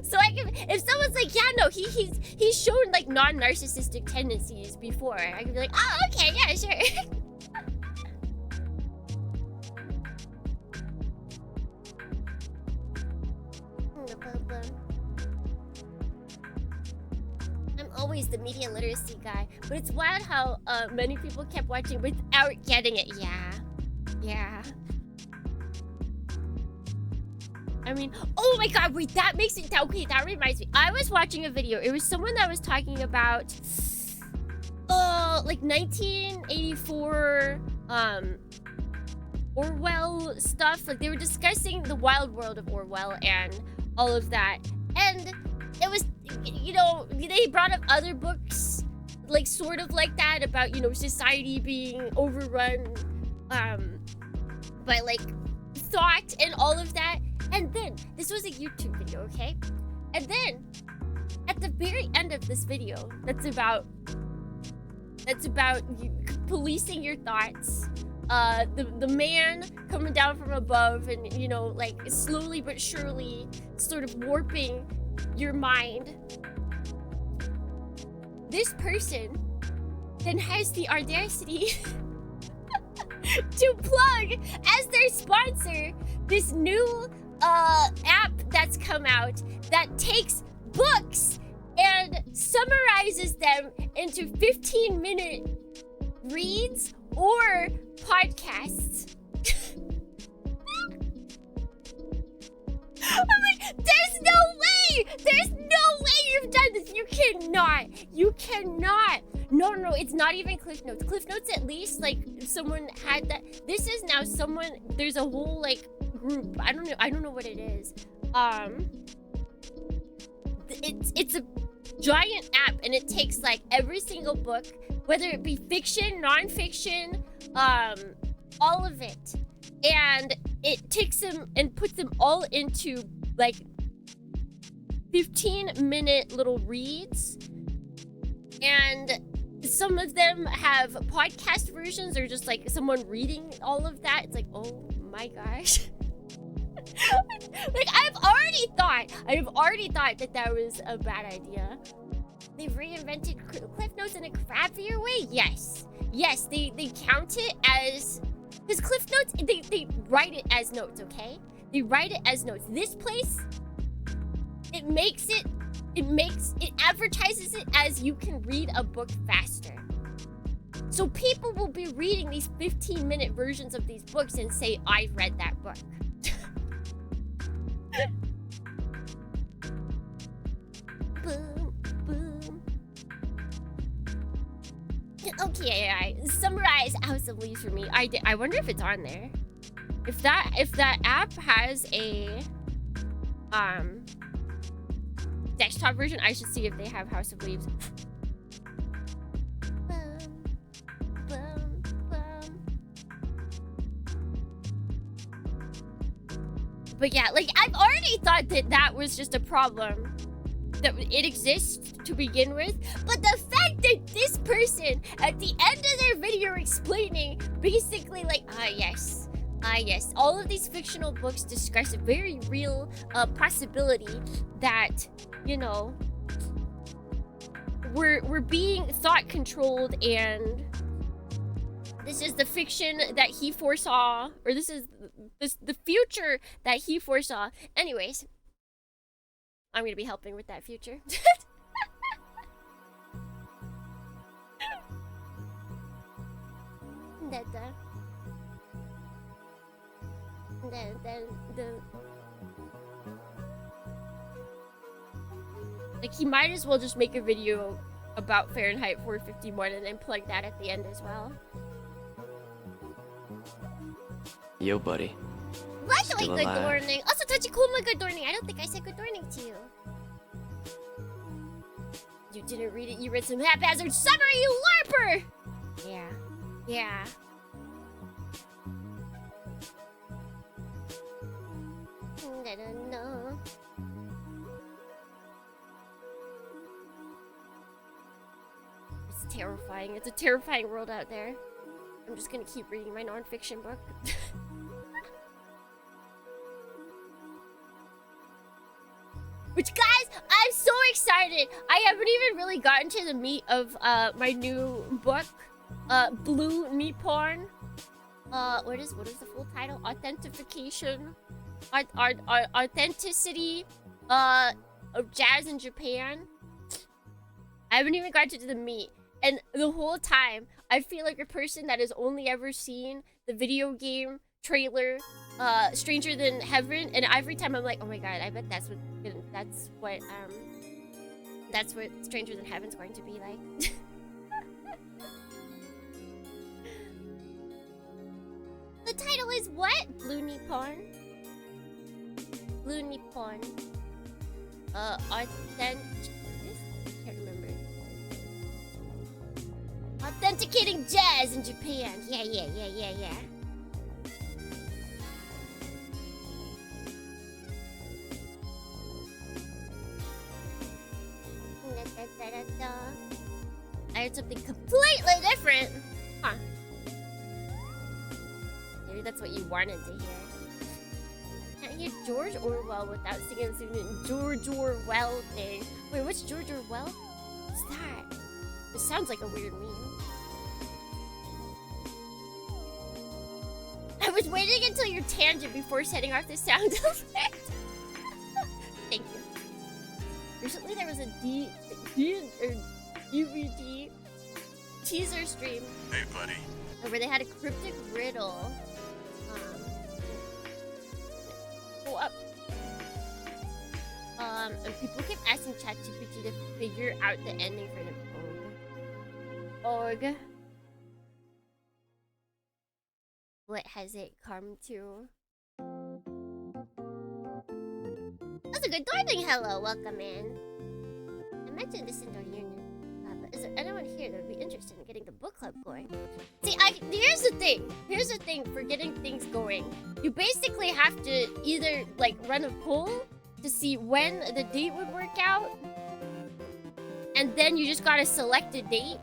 Speaker 3: So I can, if someone's like, yeah, no, he's shown like non-narcissistic tendencies before, I can be like, oh, okay, yeah, sure. I'm always the media literacy guy, but it's wild how many people kept watching without getting it. Yeah. I mean, oh my god, wait, that makes it, okay, that reminds me. I was watching a video. It was someone that was talking about, like 1984, Orwell stuff. Like, they were discussing the wild world of Orwell and all of that. And it was, you know, they brought up other books, like, sort of like that, about, you know, society being overrun, by, like, thought and all of that. And then, this was a YouTube video, okay? And then, at the very end of this video, that's about you policing your thoughts, the man coming down from above and, you know, like, slowly but surely sort of warping your mind. This person then has the audacity to plug as their sponsor this new app that's come out that takes books and summarizes them into 15-minute reads or podcasts. I'm like, there's no way you've done this. You cannot. No, it's not even Cliff Notes. Cliff Notes, at least, like, someone had that. This is now someone, there's a whole, like, group. I don't know what it is. It's a giant app, and it takes, like, every single book, whether it be fiction, non-fiction, all of it, and it takes them and puts them all into, like, 15-minute little reads. And some of them have podcast versions, or just like someone reading all of that. It's like, oh my gosh. Like, I've already thought that was a bad idea. They've reinvented Cliff Notes in a crappier way. Yes, they count it as, because Cliff Notes, they write it as notes, okay? They write it as notes. This place, it advertises it as you can read a book faster. So people will be reading these 15-minute versions of these books and say, I've read that book. Boom, boom. Okay, I summarize House of Leaves for me. I wonder if it's on there. If that app has a desktop version, I should see if they have House of Leaves. But yeah, like, I've already thought that was just a problem, that it exists to begin with. But the fact that this person, at the end of their video explaining, basically like, yes, all of these fictional books discuss a very real possibility that, you know, we're being thought controlled, and this is the fiction that he foresaw, or this is the future that he foresaw. Anyways, I'm gonna be helping with that future. Like, he might as well just make a video about Fahrenheit 451 and then plug that at the end as well.
Speaker 4: Yo, buddy.
Speaker 3: By the way,
Speaker 4: Still
Speaker 3: good
Speaker 4: alive.
Speaker 3: morning. Also, Tachikoma, good morning. I don't think I said good morning to you. You didn't read it. You read some haphazard summary, you LARPer! Yeah. Yeah. No. It's terrifying. It's a terrifying world out there. I'm just gonna keep reading my non-fiction book. Which, guys, I'm so excited! I haven't even really gotten to the meat of my new book, Blue Nippon. What is the full title? Authenticity of jazz in Japan. I haven't even gotten to the meat, and the whole time I feel like a person that has only ever seen the video game trailer, Stranger Than Heaven, and every time I'm like, oh my god, I bet that's what Stranger Than Heaven's going to be like. The title is what? Blue Nippon. Blue Nippon. Can't remember. Authenticating jazz in Japan. Yeah. I heard something completely different. Huh. Maybe that's what you wanted to hear. Can't hear George Orwell without singing the George Orwell thing. Wait, what's George Orwell? What's that? This sounds like a weird meme. I was waiting until your tangent before setting off the sound effect. Thank you. Recently there was a DVD teaser stream.
Speaker 2: Hey, buddy.
Speaker 3: Where they had a cryptic riddle. Go up. And people kept asking ChatGPT to figure out the ending for the org. What has it come to? That's a good doorbell. Hello, welcome in. I mentioned this in our union. But is there anyone here that would be interested in getting the book club going? See, here's the thing. Here's the thing for getting things going. You basically have to either, like, run a poll to see when the date would work out. And then you just gotta select a date.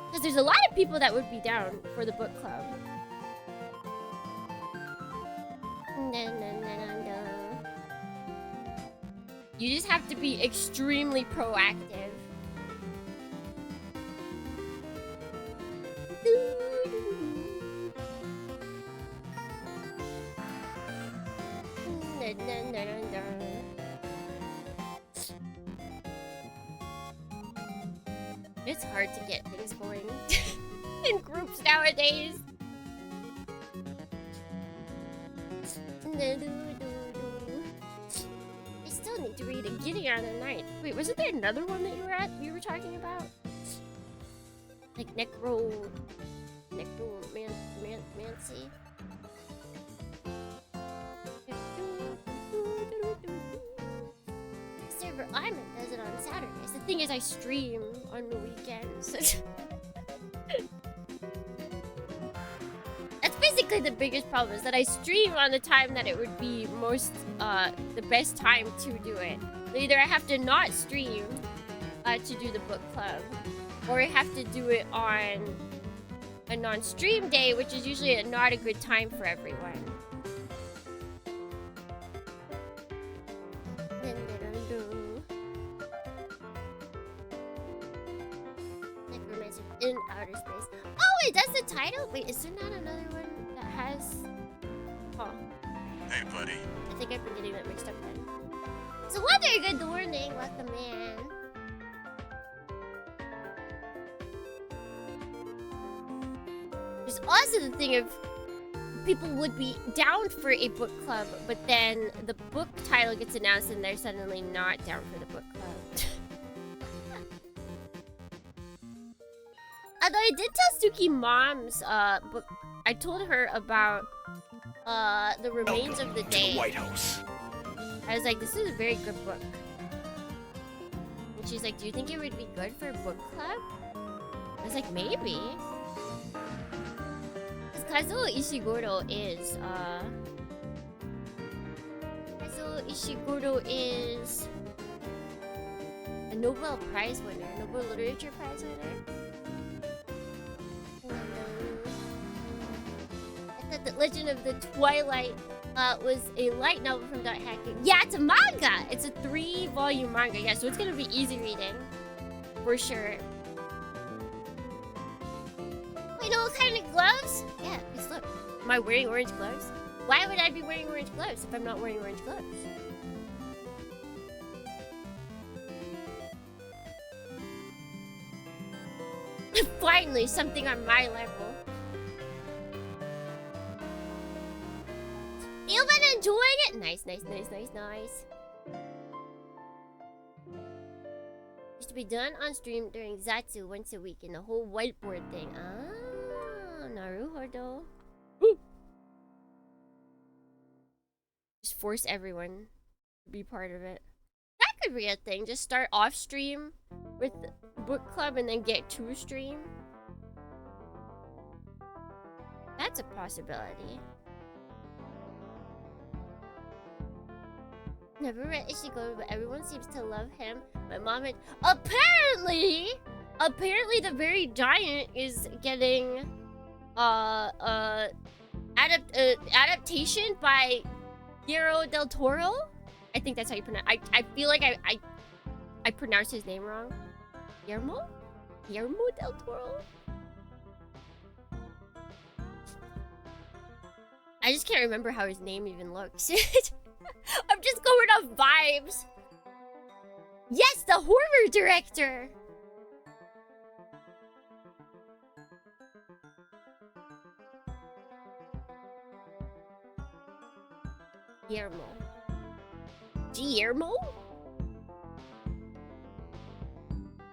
Speaker 3: Because there's a lot of people that would be down for the book club. No. You just have to be extremely proactive. It's hard to get things going in groups nowadays. I still need to read a Gideon tonight. Wait, wasn't there another one that you were talking about? Like Necromancy? Server Iman does it on Saturdays. The thing is, I stream on the weekends. That's basically the biggest problem, is that I stream on the time that it would be the best time to do it. Either I have to not stream to do the book club, or I have to do it on a non-stream day, which is usually not a good time for everyone. Necromancer in outer space. Oh wait, that's the title? Wait, is there not another one that has... Oh.
Speaker 2: Hey, buddy.
Speaker 3: I think I've been getting that mixed up then. So whether good morning, welcome in. There's also the thing of people would be down for a book club, but then the book title gets announced and they're suddenly not down for the book club. Although I did tell Suki Mom's book I told her about the remains of the
Speaker 1: To
Speaker 3: day.
Speaker 1: the White House.
Speaker 3: I was like, this is a very good book. And she's like, do you think it would be good for a book club? I was like, maybe. Because Kazuo Ishiguro is, a Nobel Prize winner, Nobel Literature Prize winner. I thought the Legend of the Twilight was a light novel from Dot Hacking. Yeah, it's a manga! It's a 3-volume manga. Yeah, so it's gonna be easy reading. For sure. Wait, know what kind of gloves? Yeah, please look. Am I wearing orange gloves? Why would I be wearing orange gloves if I'm not wearing orange gloves? Finally, something on my level. You've been enjoying it? Nice, nice, nice, nice, nice. Used to be done on stream during Zatsu once a week in the whole whiteboard thing. Ah, naruhodo. Just force everyone to be part of it. That could be a thing. Just start off stream with book club and then get to stream. That's a possibility. Never read Ishiguro, but everyone seems to love him. My mom and apparently the very giant is getting adaptation by Guillermo del Toro. I think that's how you pronounce. I feel like I pronounced his name wrong. Guillermo del Toro. I just can't remember how his name even looks. I'm just going off vibes. Yes, the horror director. Guillermo.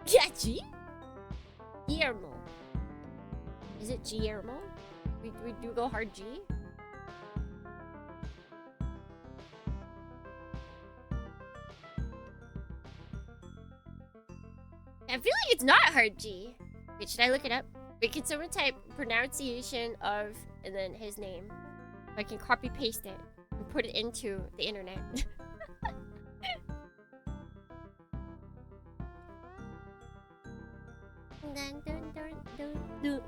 Speaker 3: Yeah, G? Guillermo. Is it Guillermo? We do go hard G? I feel like it's not hard G. Wait, should I look it up? Wait, can someone type pronunciation of and then his name? So I can copy paste it and put it into the internet. Dun, dun, dun, dun, dun.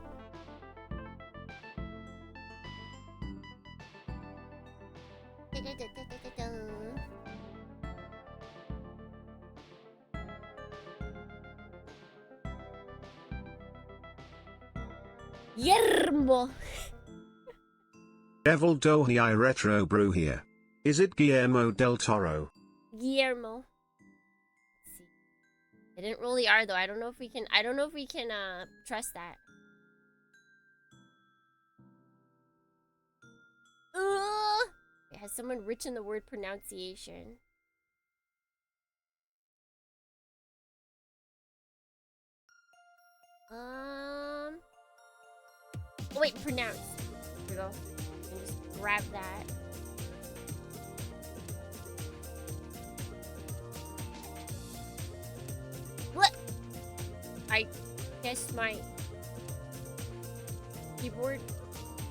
Speaker 3: Guillermo.
Speaker 5: Devil Dohi Retro Brew here. Is it Guillermo del Toro?
Speaker 3: Guillermo. Let's see. They didn't roll the R though. I don't know if we can trust that. Has someone written the word pronunciation? Oh, wait, pronounce. Here we go. And just grab that. What? I guess my keyboard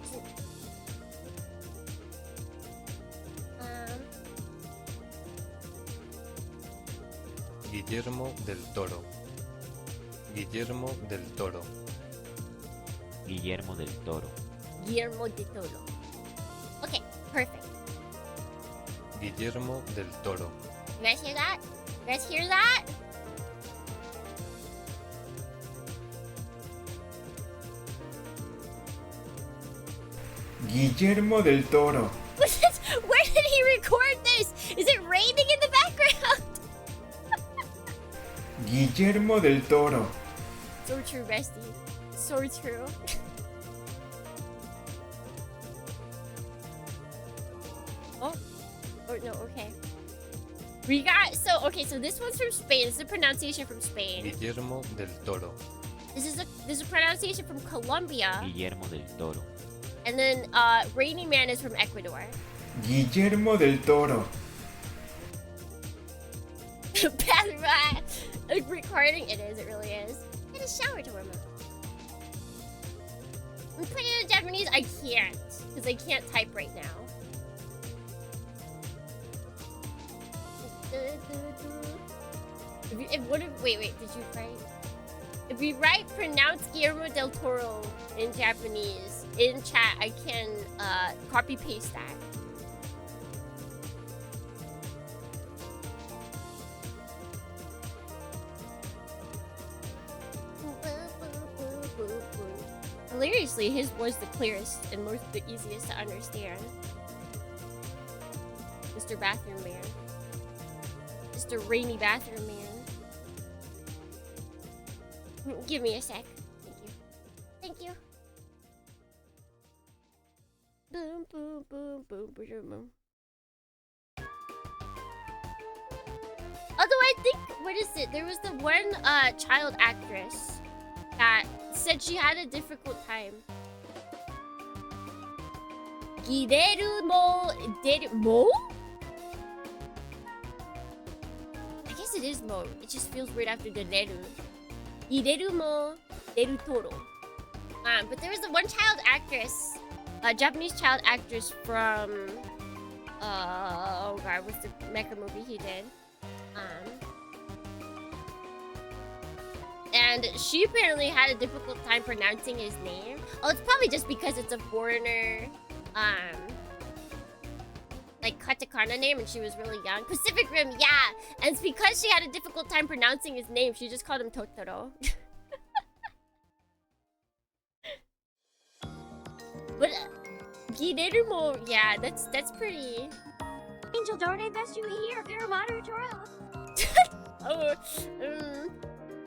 Speaker 3: isn't.
Speaker 7: Guillermo del Toro. Guillermo del Toro.
Speaker 8: Guillermo del Toro.
Speaker 3: Guillermo del Toro. Okay, perfect.
Speaker 7: Guillermo del Toro.
Speaker 3: You guys hear that? You guys hear that?
Speaker 9: Guillermo del Toro.
Speaker 3: Where did he record this? Is it raining in the background?
Speaker 9: Guillermo del Toro.
Speaker 3: So true, bestie. So true. Oh no, okay. We got so this one's from Spain. This is a pronunciation from Spain.
Speaker 7: Guillermo del Toro.
Speaker 3: This is a pronunciation from Colombia.
Speaker 8: Guillermo del Toro.
Speaker 3: And then Rainy Man is from Ecuador.
Speaker 9: Guillermo del Toro.
Speaker 3: Recording? It is, it really is. It is shower to warm up. I'm putting it in Japanese. I can't, because I can't type right now. Wait, did you write? If you write pronounce Guillermo del Toro in Japanese in chat, I can copy paste that. Hilariously, his was the clearest and the easiest to understand. Mr. Bathroom Man. Mr. Rainy Bathroom Man. Give me a sec. Thank you. Boom, boom, boom, boom, boom, boom. Although I think, what is it? There was the one child actress that said she had a difficult time. Girerumo Mo? I guess it is Mo. It just feels weird after the Deru. Girerumo Deru Toro. But there was the one child actress, Japanese child actress from oh god, what's the mecha movie he did? And she apparently had a difficult time pronouncing his name. Oh, it's probably just because it's a foreigner, like katakana name, and she was really young. Pacific Rim, yeah. And it's because she had a difficult time pronouncing his name, she just called him Totoro. But Girerumo, yeah, that's pretty.
Speaker 6: Angel Darne, best you here, Garamado Toro.
Speaker 3: Oh,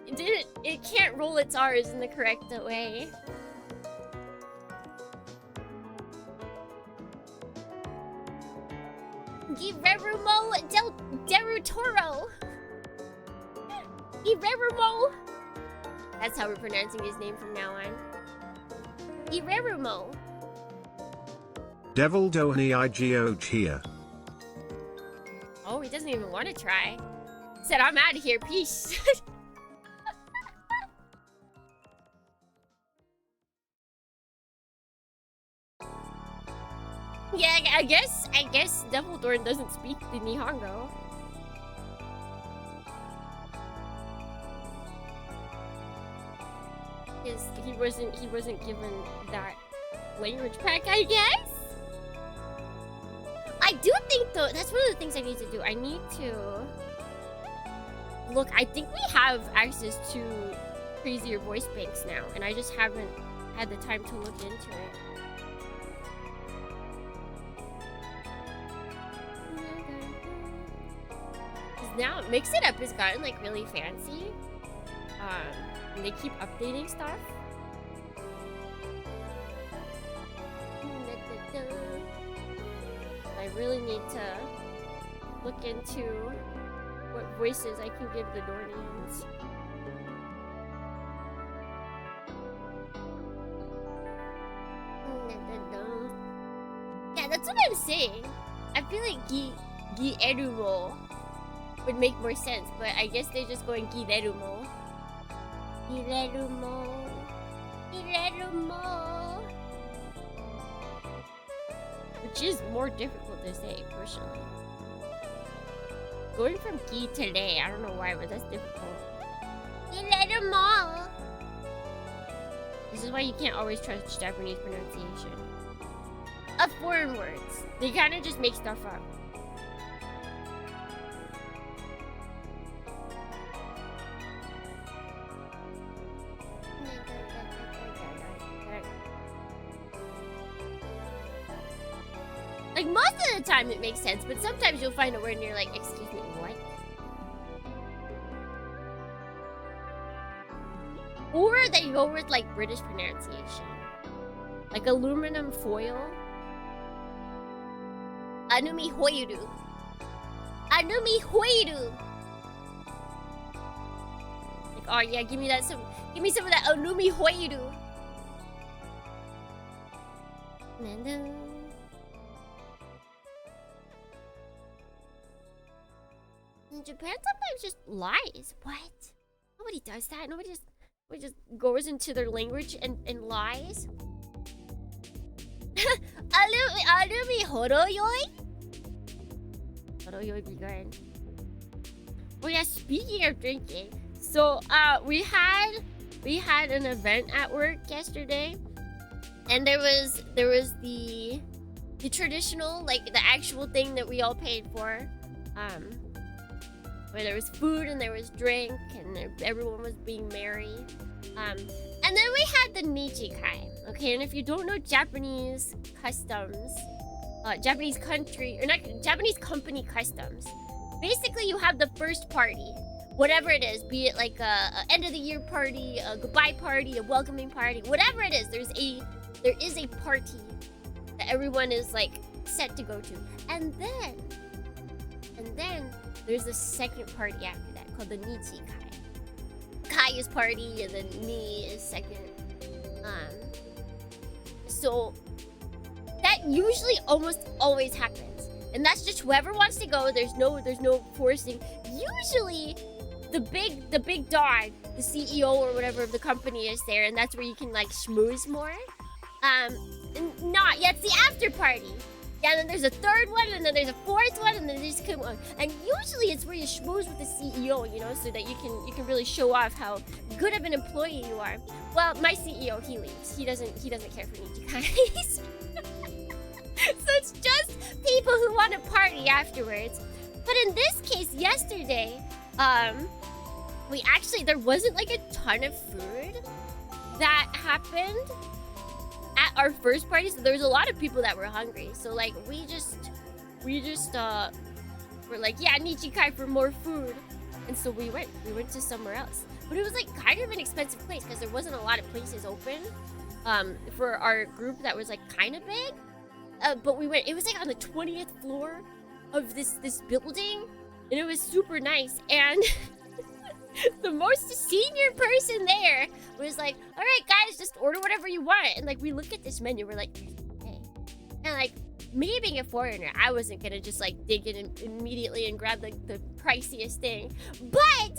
Speaker 3: it can't roll its R's in the correct way. Guillermo del Toro. Guillermo. That's how we're pronouncing his name from now on. Guillermo.
Speaker 5: Devil Dohani Igo here.
Speaker 3: Oh, he doesn't even want to try. Said, I'm out of here, peace. Yeah, I guess Dumbledore doesn't speak the Nihongo. He wasn't given that language pack, I guess. I do think though, that's one of the things I need to do. I need to look. I think we have access to crazier voice banks now, and I just haven't had the time to look into it. Now Mix It Up has gotten like really fancy. And they keep updating stuff. I really need to look into what voices I can give the Dornians. Yeah, that's what I'm saying. I feel like Guillermo would make more sense, but I guess they're just going Guillermo. Guillermo. Which is more difficult to say, personally. Going from Gi to Re, I don't know why, but that's difficult. Guillermo. This is why you can't always trust Japanese pronunciation of foreign words. They kind of just make stuff up. Like, most of the time it makes sense, but sometimes you'll find a word and you're like, excuse me, what? Or they go with, like, British pronunciation. Like, aluminum foil. Anumi hoiru. Anumi hoiru. Like, oh yeah, give me some of that anumi hoiru. In Japan, sometimes just lies. What? Nobody does that. Nobody just goes into their language and lies. Arumi horoyoi? Horoyoi be good. Oh yeah, speaking of drinking, so we had an event at work yesterday, and there was the traditional, like the actual thing that we all paid for, where there was food and there was drink and everyone was being merry, and then we had the Nichikai. Okay, and if you don't know Japanese customs, Japanese company customs, basically you have the first party, whatever it is, be it like a end of the year party, a goodbye party, a welcoming party, whatever it is, there is a party that everyone is like set to go to, and then there's a second party after that called the Nichikai. Kai is party and then Ni is second. So that usually almost always happens, and that's just whoever wants to go. There's no forcing. Usually the big dog, the CEO or whatever of the company is there, and that's where you can like schmooze more. Not yet. It's the after party. Yeah, and then there's a third one, and then there's a fourth one, and then there's one. And usually it's where you schmooze with the CEO, you know, so that you can really show off how good of an employee you are. Well, my CEO, he leaves. He doesn't care for Nichikais. So it's just people who want to party afterwards. But in this case, yesterday, there wasn't like a ton of food that happened at our first party, so there was a lot of people that were hungry. So like we just were like, yeah, Nichikai for more food. And so we went to somewhere else. But it was like kind of an expensive place because there wasn't a lot of places open for our group that was like kind of big. But we went, it was like on the 20th floor of this building, and it was super nice. And the most senior person there was like, all right guys, just order whatever you want. And like we look at this menu, we're like, okay. And like me being a foreigner, I wasn't gonna just like dig in immediately and grab like the priciest thing. But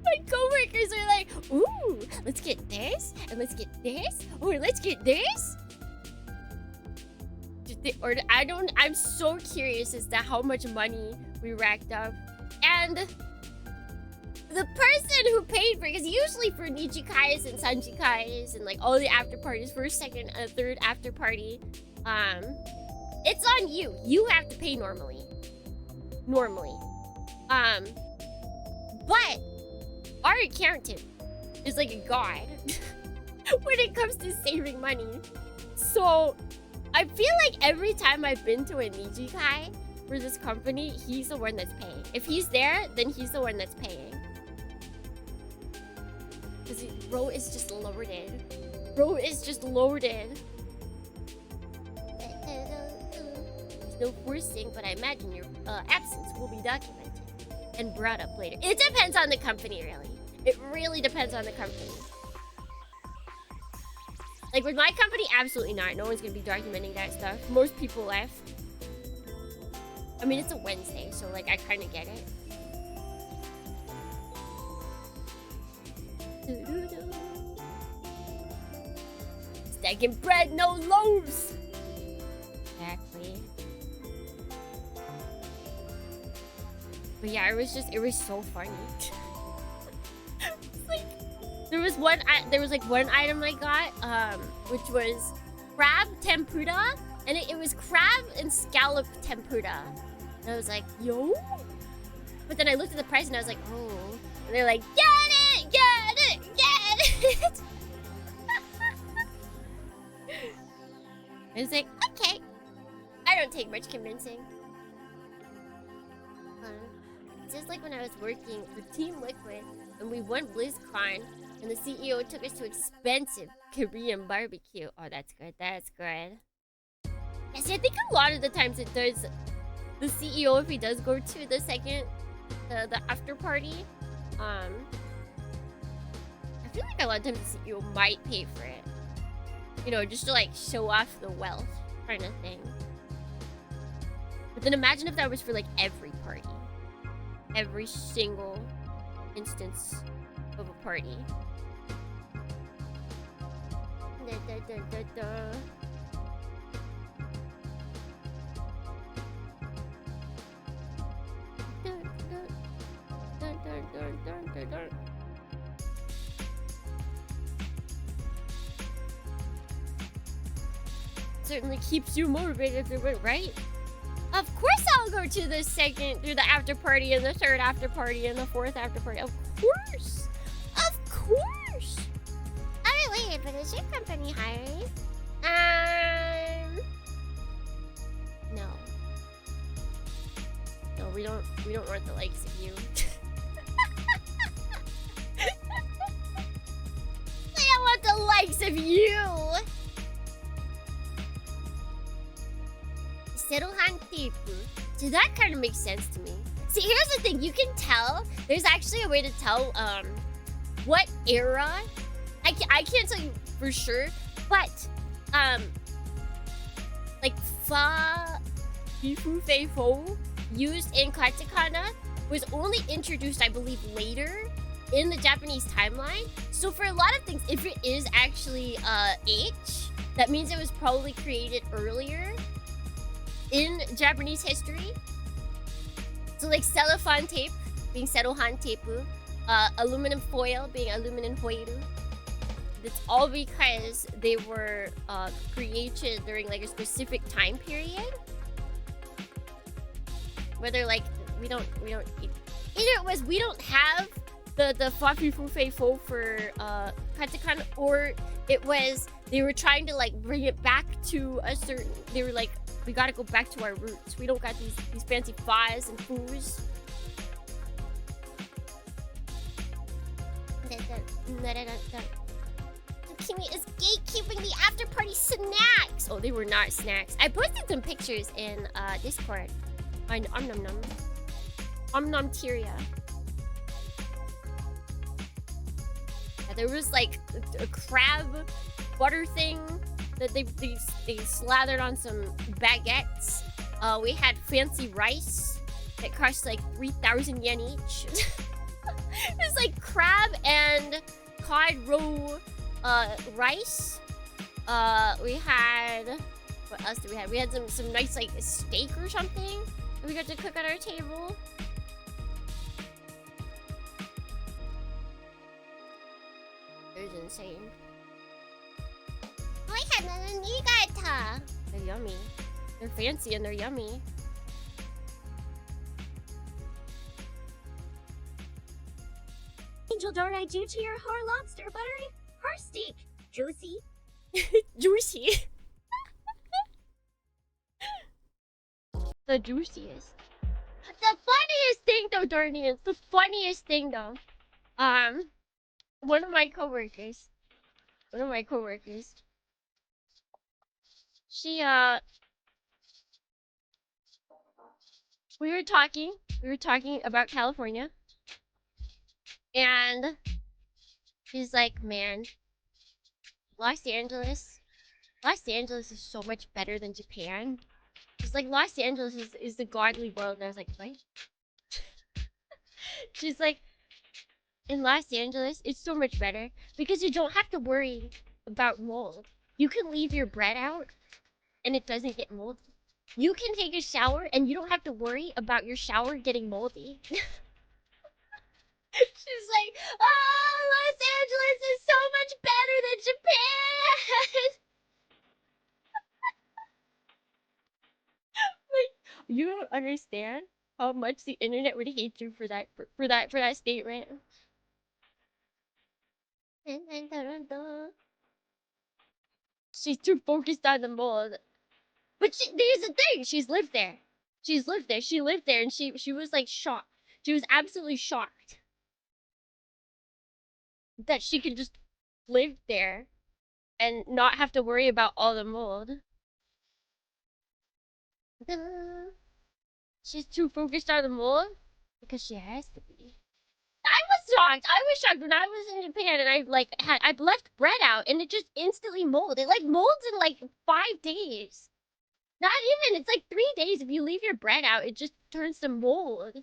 Speaker 3: my coworkers are like, ooh, let's get this, and let's get this, or let's get this. I'm so curious as to how much money we racked up. And the person who paid for it, because usually for Nichikais and Sanjikais and like all the after parties, first, second, third after party, it's on you. You have to pay normally. But our accountant is like a god when it comes to saving money. So I feel like every time I've been to a Nichikai for this company, he's the one that's paying. If he's there, then he's the one that's paying. Because bro is just loaded. Bro is just loaded. There's no forcing, but I imagine your absence will be documented and brought up later. It depends on the company, really. It really depends on the company. Like with my company, absolutely not. No one's gonna be documenting that stuff. Most people left. I mean, it's a Wednesday, so like I kind of get it. Stacking bread, no loaves. Exactly. But yeah, it was so funny. It's like there was one item I got, which was crab tempura, and it was crab and scallop tempura. And I was like, yo. But then I looked at the price and I was like, oh. And they're like, get it, get it, get it. I was like, okay. I don't take much convincing. It's just like when I was working for Team Liquid and we won BlizzCon and the CEO took us to expensive Korean barbecue. Oh, that's good. That's good. Yes, I think a lot of the times it does. The CEO, if he does go to the after party, I feel like a lot of times the CEO might pay for it. You know, just to like show off the wealth kind of thing. But then imagine if that was for like every party. Every single instance of a party. Da, da, da, da, da. Dun, dun, dun, dun, dun, dun, dun, dun. Certainly keeps you motivated to win, right? Of course I'll go to the second, through the after party, and the third after party, and the fourth after party. Of course! Of course! Alright, wait, but is your company hiring? No. No, we don't want the likes of you. We don't want the likes of you! Serohan tape. So that kind of makes sense to me. See, here's the thing. You can tell. There's actually a way to tell what era. I can't tell you for sure, but like fa hifu fei fo used in katakana was only introduced, I believe, later in the Japanese timeline. So for a lot of things, if it is actually H, that means it was probably created earlier in Japanese history. So like cellophane tape being serohan teipu, aluminum foil being aluminum hoiru. It's all because they were created during like a specific time period. Whether like we don't either it was we don't have the fafifu feifo for katakana, or it was they were trying to like bring it back to a certain, they were like, we gotta go back to our roots. We don't got these fancy fas and foos. Kimi is gatekeeping the after party snacks. Oh, they were not snacks. I posted some pictures in Discord on Omnomteria. Yeah, there was like a crab butter thing that they slathered on some baguettes. We had fancy rice that cost like 3,000 yen each. It was like crab and cod roe rice. We had, what else did we have? We had some nice like steak or something that we got to cook at our table. It was insane. They're yummy. They're fancy and they're yummy.
Speaker 6: Angel, don't I do to your whore lobster buttery? Her steak, juicy.
Speaker 3: Juicy. The juiciest. The funniest thing though, Dornians, the funniest thing though. One of my coworkers. She we were talking about California, and she's like, man, Los Angeles is so much better than Japan. She's like, Los Angeles is the godly world. And I was like, what? She's like, in Los Angeles, it's so much better because you don't have to worry about mold. You can leave your bread out and it doesn't get moldy. You can take a shower and you don't have to worry about your shower getting moldy. She's like, oh, Los Angeles is so much better than Japan. Like, you don't understand how much the internet would hate you for that statement. She's too focused on the mold. But here's the thing, she's lived there. She lived there and she was like shocked. She was absolutely shocked that she could just live there and not have to worry about all the mold. She's too focused on the mold because she has to be. I was shocked. I was shocked when I was in Japan and I'd left bread out and it just instantly molded. It like molds in like 5 days. Not even. It's like 3 days. If you leave your bread out, it just turns to mold.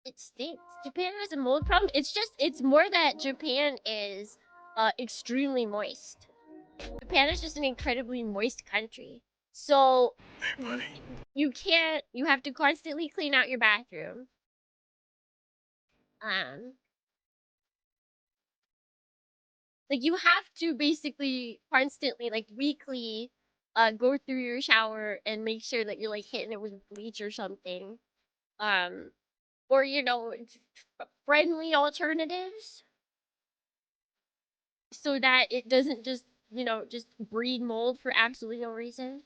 Speaker 3: It stinks. Japan has a mold problem. It's more that Japan is extremely moist. Japan is just an incredibly moist country. So
Speaker 2: Hey, buddy.
Speaker 3: you have to constantly clean out your bathroom. Like you have to basically constantly, like weekly, go through your shower and make sure that you're like hitting it with bleach or something. Or you know, friendly alternatives so that it doesn't just, you know, just breed mold for absolutely no reason.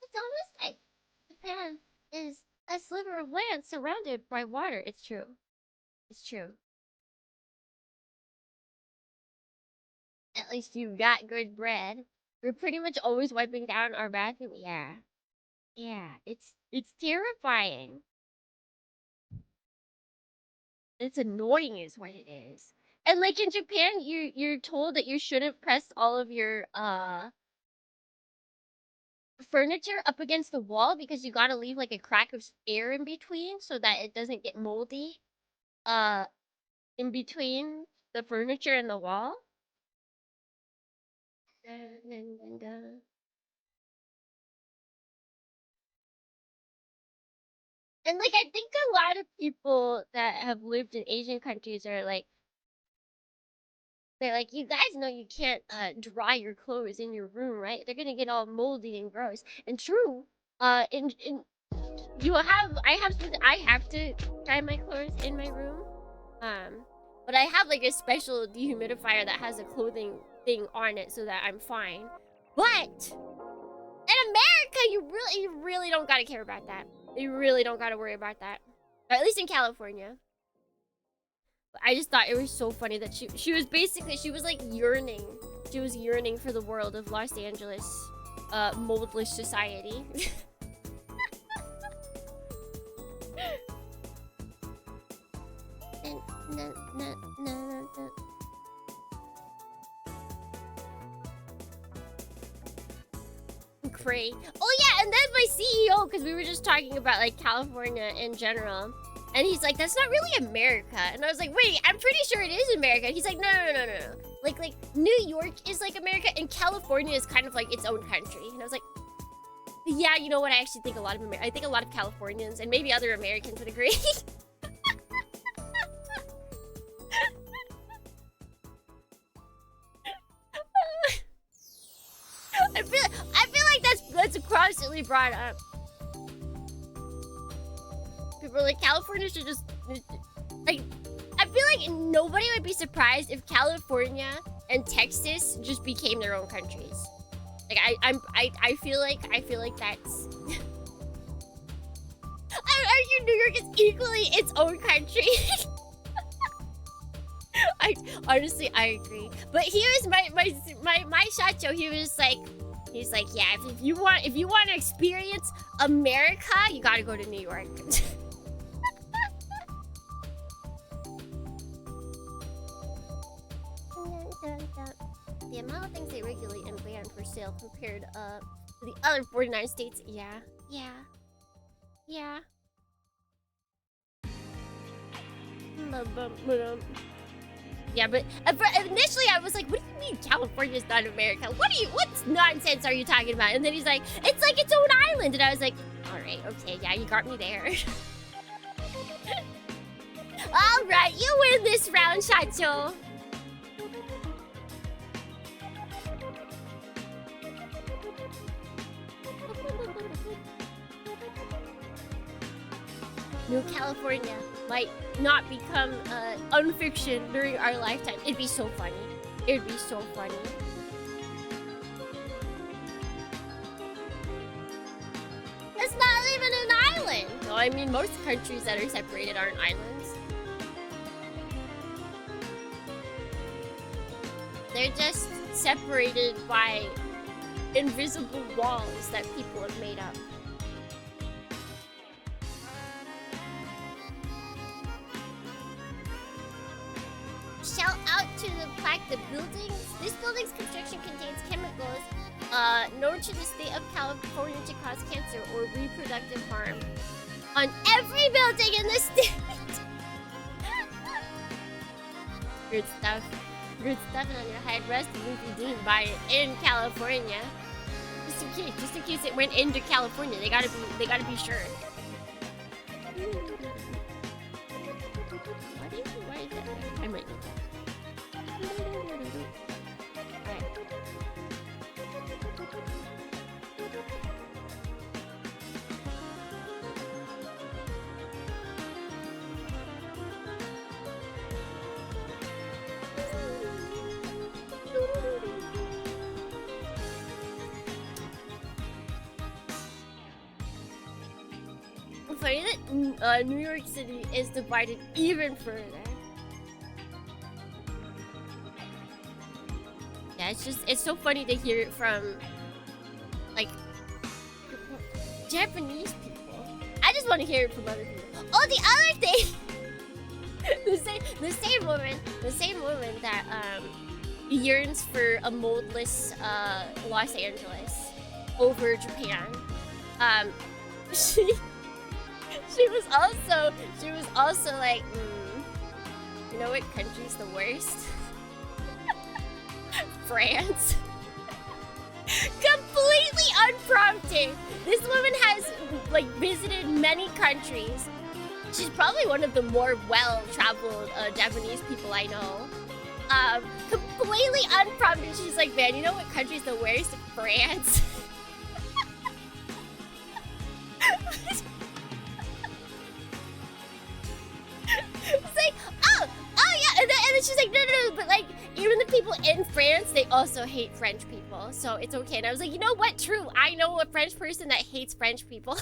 Speaker 3: It's almost like Japan is a sliver of land surrounded by water. It's true. It's true. At least you got good bread. We're pretty much always wiping down our bathroom. Yeah. Yeah, it's terrifying. It's annoying is what it is. And like in Japan, you're told that you shouldn't press all of your furniture up against the wall because you gotta leave like a crack of air in between so that it doesn't get moldy in between the furniture and the wall. And like I think a lot of people that have lived in Asian countries are like they're like, you guys know you can't dry your clothes in your room, right? They're gonna get all moldy and gross. And true, in I have to dry my clothes in my room. But I have like a special dehumidifier that has a clothing thing on it so that I'm fine. But in America, you really don't gotta care about that. You really don't gotta worry about that. Or at least in California. But I just thought it was so funny that she was basically, she was like yearning. She was yearning for the world of Los Angeles moldless society. Cray. Oh yeah, and then my CEO, because we were just talking about like California in general, and he's like, "That's not really America." And I was like, "Wait, I'm pretty sure it is America." And he's like, "No. Like New York is like America, and California is kind of like its own country." And I was like, "Yeah, you know what? I actually think a lot of Californians and maybe other Americans would agree." I feel like that's constantly brought up. People are like, California should just like. I feel like nobody would be surprised if California and Texas just became their own countries. Like I feel like that's. I would argue New York is equally its own country. Honestly, I agree. But he was my shacho. He's like, yeah. If you want to experience America, you gotta go to New York. The amount of things they regulate and ban for sale compared to the other 49 states. Yeah. Yeah, but initially I was like, what do you mean California's not America? What nonsense are you talking about? And then he's like, it's like its own island. And I was like, all right, okay, yeah, you got me there. All right, you win this round, Shacho. New California might not become unfiction during our lifetime. It'd be so funny. It'd be so funny. It's not even an island. No, I mean, most countries that are separated aren't islands. They're just separated by invisible walls that people have made up. the buildings. This building's construction contains chemicals known to the state of California to cause cancer or reproductive harm on every building in the state. Good stuff. Good stuff on your head. Rest if you didn't buy it in California. Just in case it went into California, they gotta be sure. Why is that? I might know that. Funny that New York City is divided even further. Yeah, it's so funny to hear it from like Japanese people. I just want to hear it from other people. Oh, the other thing, the same woman that yearns for a moldless Los Angeles over Japan. She was also like, you know what country's the worst? France. Completely unprompted. This woman has like visited many countries. She's probably one of the more well-traveled Japanese people I know. Completely unprompted. She's like, man, you know what country's the worst? France. It's like, oh yeah, and then she's like, no, but like, even the people in France, they also hate French people, so it's okay. And I was like, you know what? True, I know a French person that hates French people.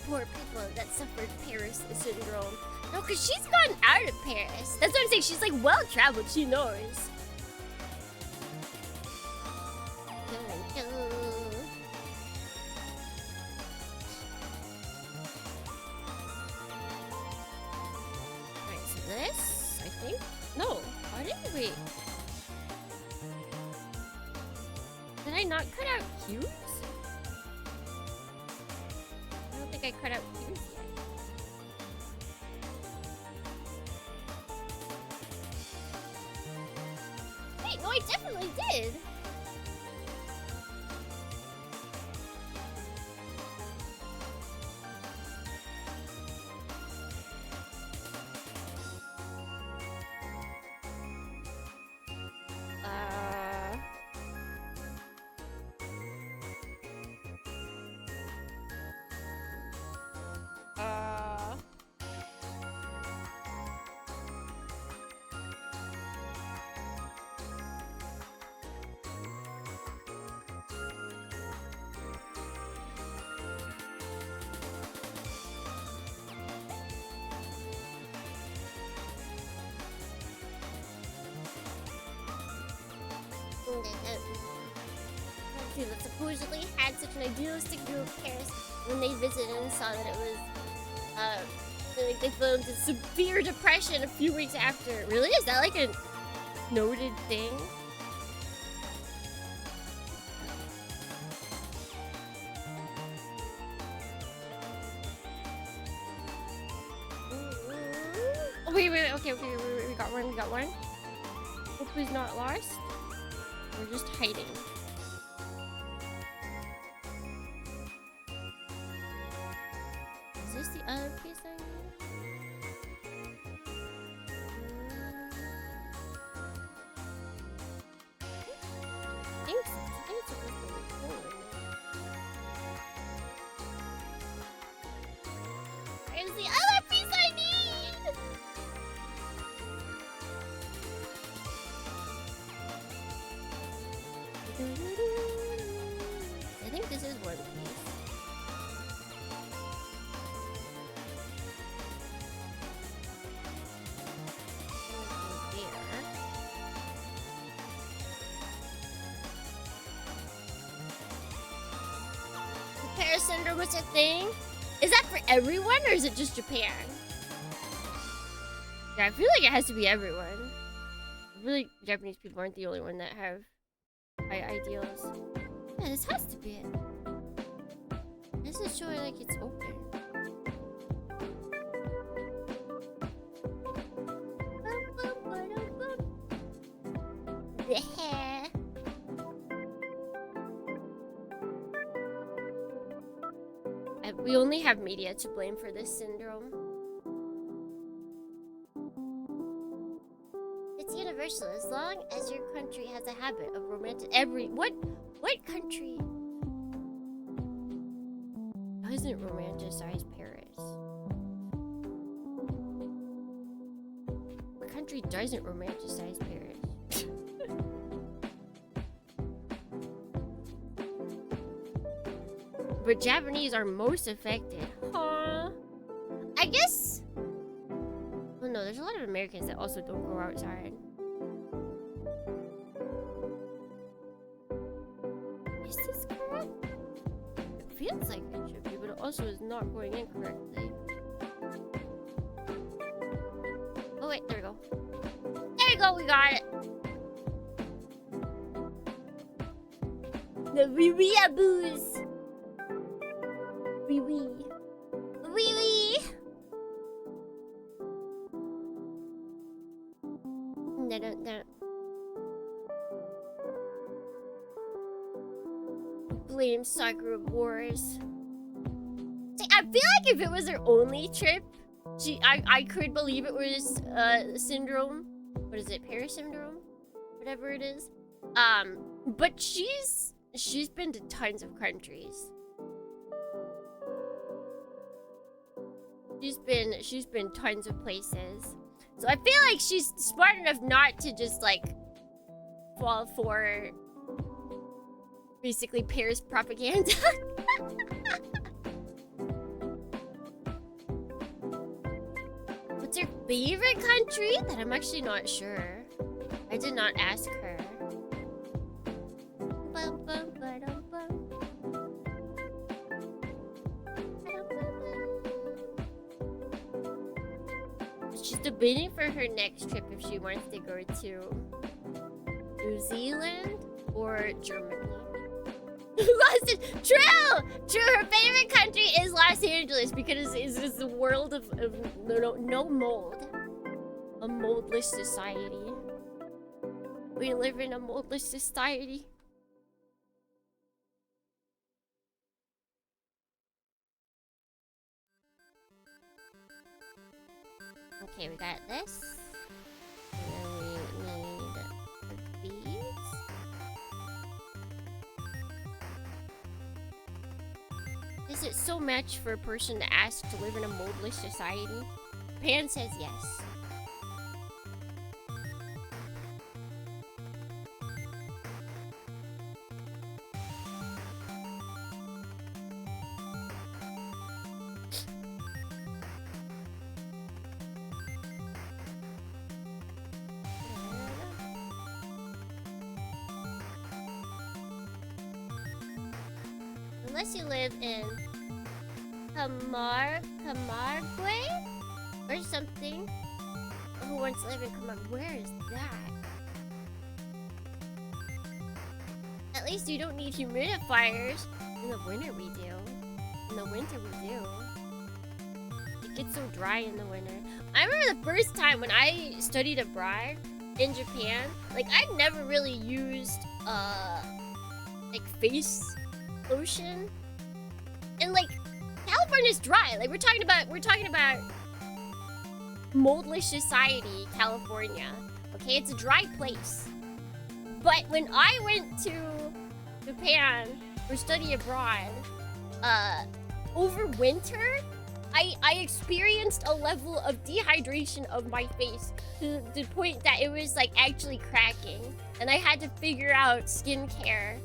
Speaker 3: Poor people that suffered Paris syndrome. No, because she's gotten out of Paris. That's what I'm saying. She's like well-traveled. She knows. Alright, so this, I think. No, I didn't wait. Did I not cut out cubes? I don't think I cut out cubes yet. Wait, no, I definitely did. That supposedly had such an idealistic view of Paris when they visited and saw that it was like they fell into severe depression a few weeks after. Really? Is that like a noted thing? Oh, wait, okay, we got one. Hope he's not lost. We're just hiding. Is this the other piece I need? I think it's supposed to be forward. Where's the other piece I need? I think this is one piece. Paris syndrome was a thing? Is that for everyone or is it just Japan? Yeah, I feel like it has to be everyone. I feel like Japanese people aren't the only one that have high ideals. Yeah, this has to be it. This is showing like it's open. Yeah. We only have media to blame for this syndrome. It's universal as long as your country has a habit of romantic. What country doesn't romanticize Paris? What country doesn't romanticize Paris? But Japanese are most affected. Huh? I guess. Oh no, there's a lot of Americans that also don't go outside. Is this correct? It feels like it should be, but it also is not going in correctly. Oh wait, there we go. There we go, we got it. The weeaboos. Wee wee. Wee wee. No. Blame Sakura Wars. See, I feel like if it was her only trip, I could believe it was syndrome. What is it? Paris syndrome? Whatever it is. But she's been to tons of countries. She's been tons of places. So I feel like she's smart enough not to just like fall for basically Paris propaganda. What's her favorite country? That I'm actually not sure. I did not ask her. She's debating for her next trip if she wants to go to New Zealand or Germany. True! Her favorite country is Los Angeles because it's a world of no mold. A moldless society. We live in a moldless society. Okay, we got this. And then we need the beads. Is it so much for a person to ask to live in a moldless society? Pan says yes. Unless you live in Camargue or something. Who wants to live in Camargue? Where is that? At least you don't need humidifiers. In the winter we do. It gets so dry in the winter. I remember the first time when I studied abroad in Japan, like I'd never really used like face lotion, and like California's dry. Like we're talking about moldless society, California. Okay, it's a dry place. But when I went to Japan for study abroad, over winter, I experienced a level of dehydration of my face to the point that it was like actually cracking, and I had to figure out skincare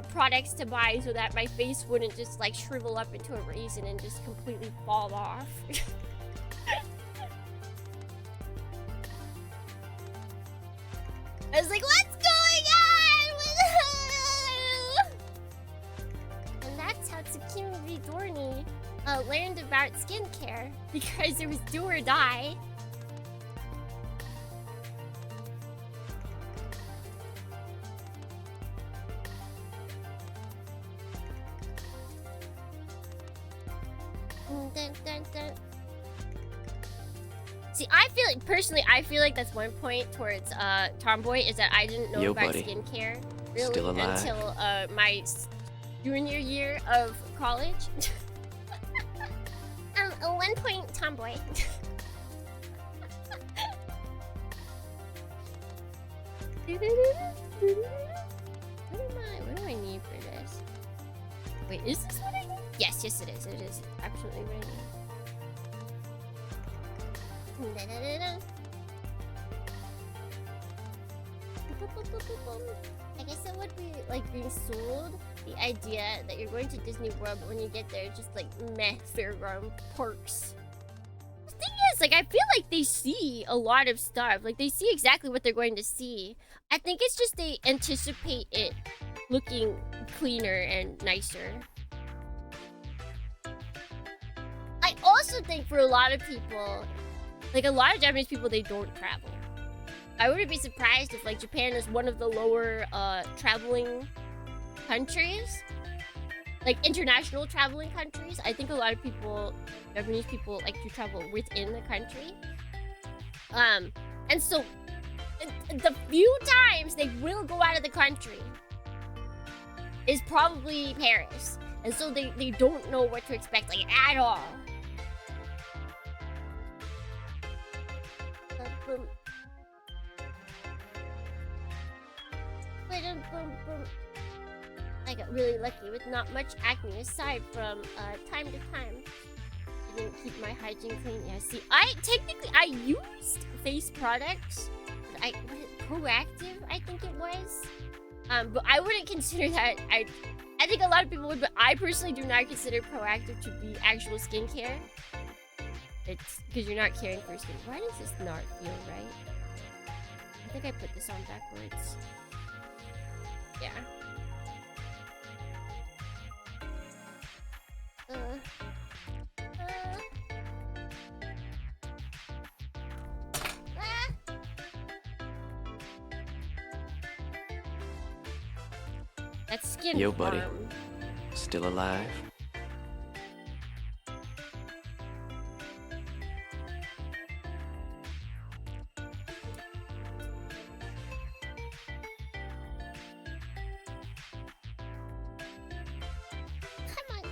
Speaker 3: products to buy so that my face wouldn't just like shrivel up into a raisin and just completely fall off. I was like, what's going on? And that's how to Kim Vidorny learned about skincare because it was do or die. Dun, dun, dun. See, I feel like, personally, I feel like that's one point towards Tomboy is that I didn't know
Speaker 4: Yo,
Speaker 3: about
Speaker 4: buddy.
Speaker 3: skincare really
Speaker 4: Still alive.
Speaker 3: until my junior year of college. A 1 point Tomboy. What do I need for this? Wait, is this what I need? Yes, yes it is. It is absolutely what I need. I guess it would be like being sold the idea that you're going to Disney World, but when you get there, it's just like meh fairground parks. The thing is, like, I feel like they see a lot of stuff. Like, they see exactly what they're going to see. I think it's just they anticipate it looking cleaner and nicer. I also think for a lot of people, like a lot of Japanese people, they don't travel. I wouldn't be surprised if like Japan is one of the lower traveling countries. Like international traveling countries. I think a lot of people, Japanese people, like to travel within the country. And so the few times they will go out of the country is probably Paris. And so they don't know what to expect, like, at all. I got really lucky with not much acne aside from time to time. I didn't keep my hygiene clean. Yeah, see, I used face products. Was it Proactive, I think it was. But I wouldn't consider that. I think a lot of people would, but I personally do not consider Proactive to be actual skincare. It's because you're not caring for your skin. Why does this not feel right? I think I put this on backwards. Yeah. That's skin.
Speaker 4: Yo, buddy.
Speaker 3: farm.
Speaker 4: Still alive?
Speaker 3: Come on.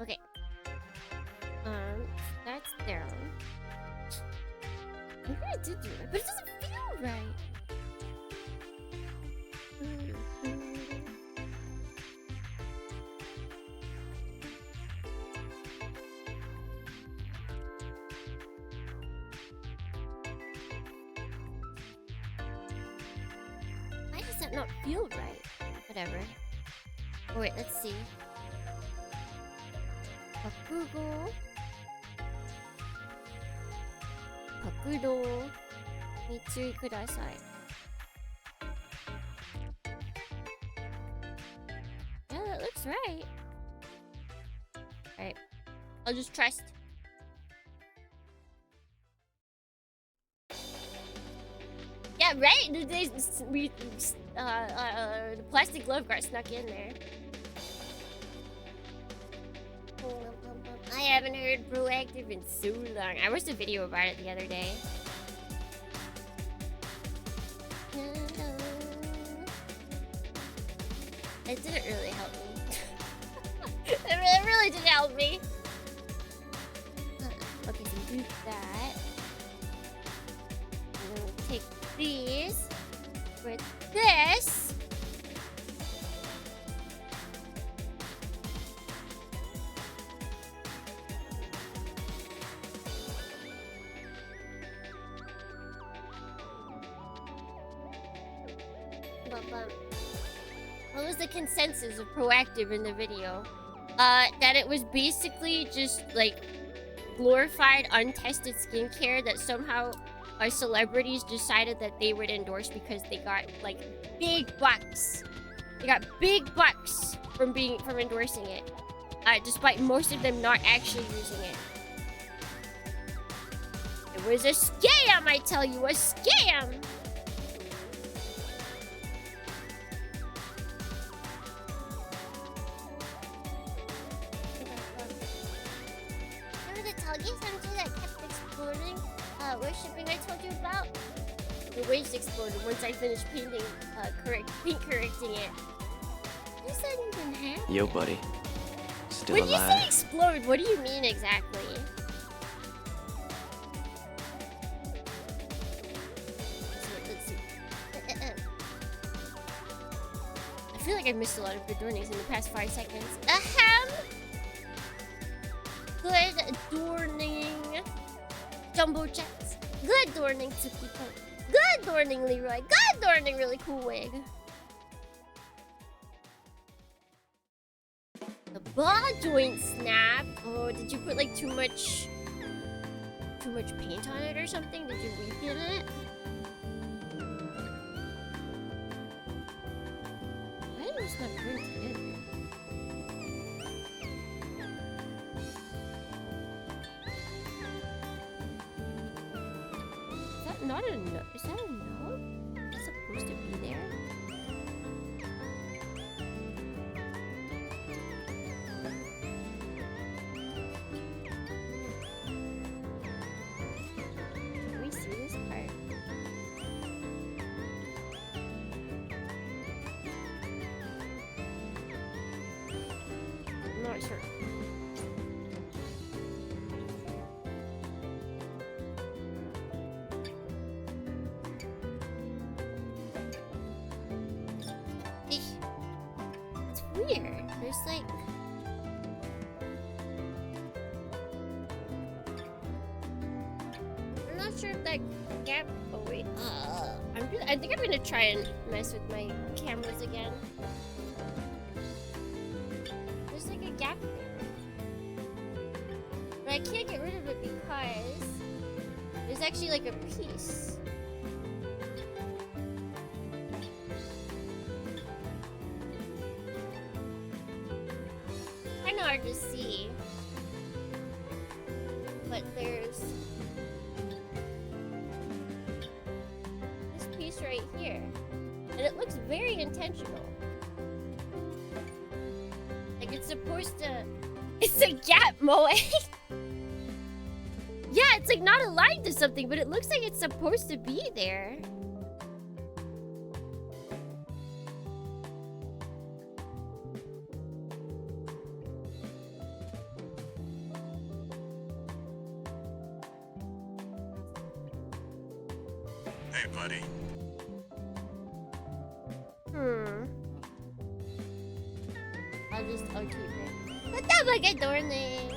Speaker 3: Okay. That's down. Maybe I did do it, but it doesn't feel right. Why does that not feel right? Whatever. Oh wait, let's see. Bakugo. Bakudo. Mitsui kudasai. Yeah, that looks right. Alright. I'll just trust. Yeah, right? The plastic glove got snuck in there. I haven't heard Proactive in so long. I watched a video about it the other day. It didn't really help me. It really didn't help me. Okay, so do that. And then we'll take these with this. What was the consensus of Proactive in the video? That it was basically just like glorified, untested skincare that somehow our celebrities decided that they would endorse because they got like big bucks. They got big bucks from endorsing it, despite most of them not actually using it. It was a scam, I tell you, a scam. Remember the Tuggy center that kept exploding? Worshipping I told you about? The waves exploded once I finished painting, paint correcting it. What does that even happen?
Speaker 4: Yo, buddy. Still
Speaker 3: When you
Speaker 4: alive.
Speaker 3: say explode, what do you mean exactly? Let's see. I feel like I missed a lot of good dornings in the past 5 seconds. Ahem! Good dorning. Jumbo jets. Good dorning to people. Good dorning, Leroy. Good dorning, really cool wig. The ball joint snap. Oh, did you put like too much paint on it or something? Did you weaken it? Why did this not burn together? Is that not a note? Is that a note? It's supposed to be there? Can we see this part? I'm not sure. It's weird. There's like... I'm not sure if that gap... Oh wait. I think I'm gonna try and mess with my cameras again. There's like a gap there. But I can't get rid of it because... there's actually like a piece. Kinda hard to see. But there's this piece right here. And it looks very intentional. Like it's supposed to... It's a gap, Moe! Yeah, it's like not aligned to something, but it looks like it's supposed to be there.
Speaker 2: Hey, buddy.
Speaker 3: I'll keep it. What the fuck are dorning?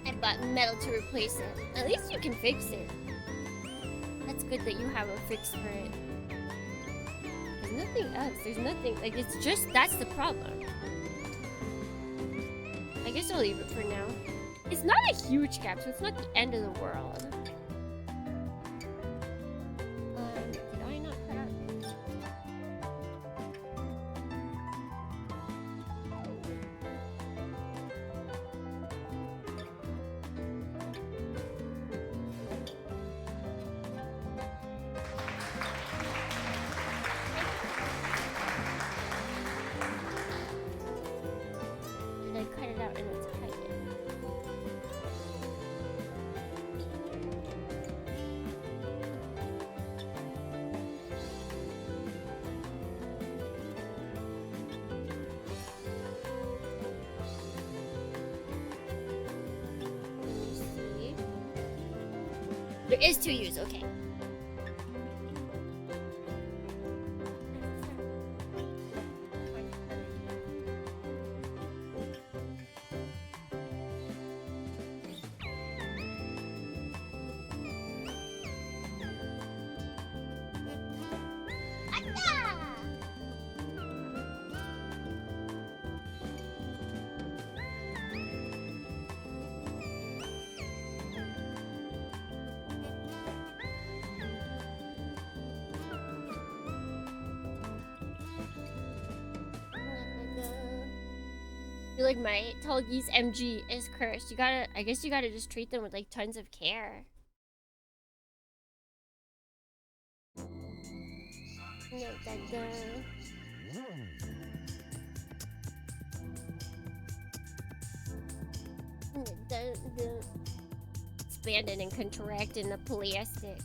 Speaker 3: I bought metal to replace it. At least you can fix it. That's good that you have a fix for it. There's nothing else. There's nothing. Like, it's just... That's the problem. I guess I'll leave it for now. It's not a huge gap, so it's not the end of the world. Did I not cut out? Did I cut it out and it's hiding? Let me see. There is 2 U's, okay. feel like my Tallgeese MG is cursed. I guess you gotta just treat them with like tons of care. Expanding and contracting the plastic.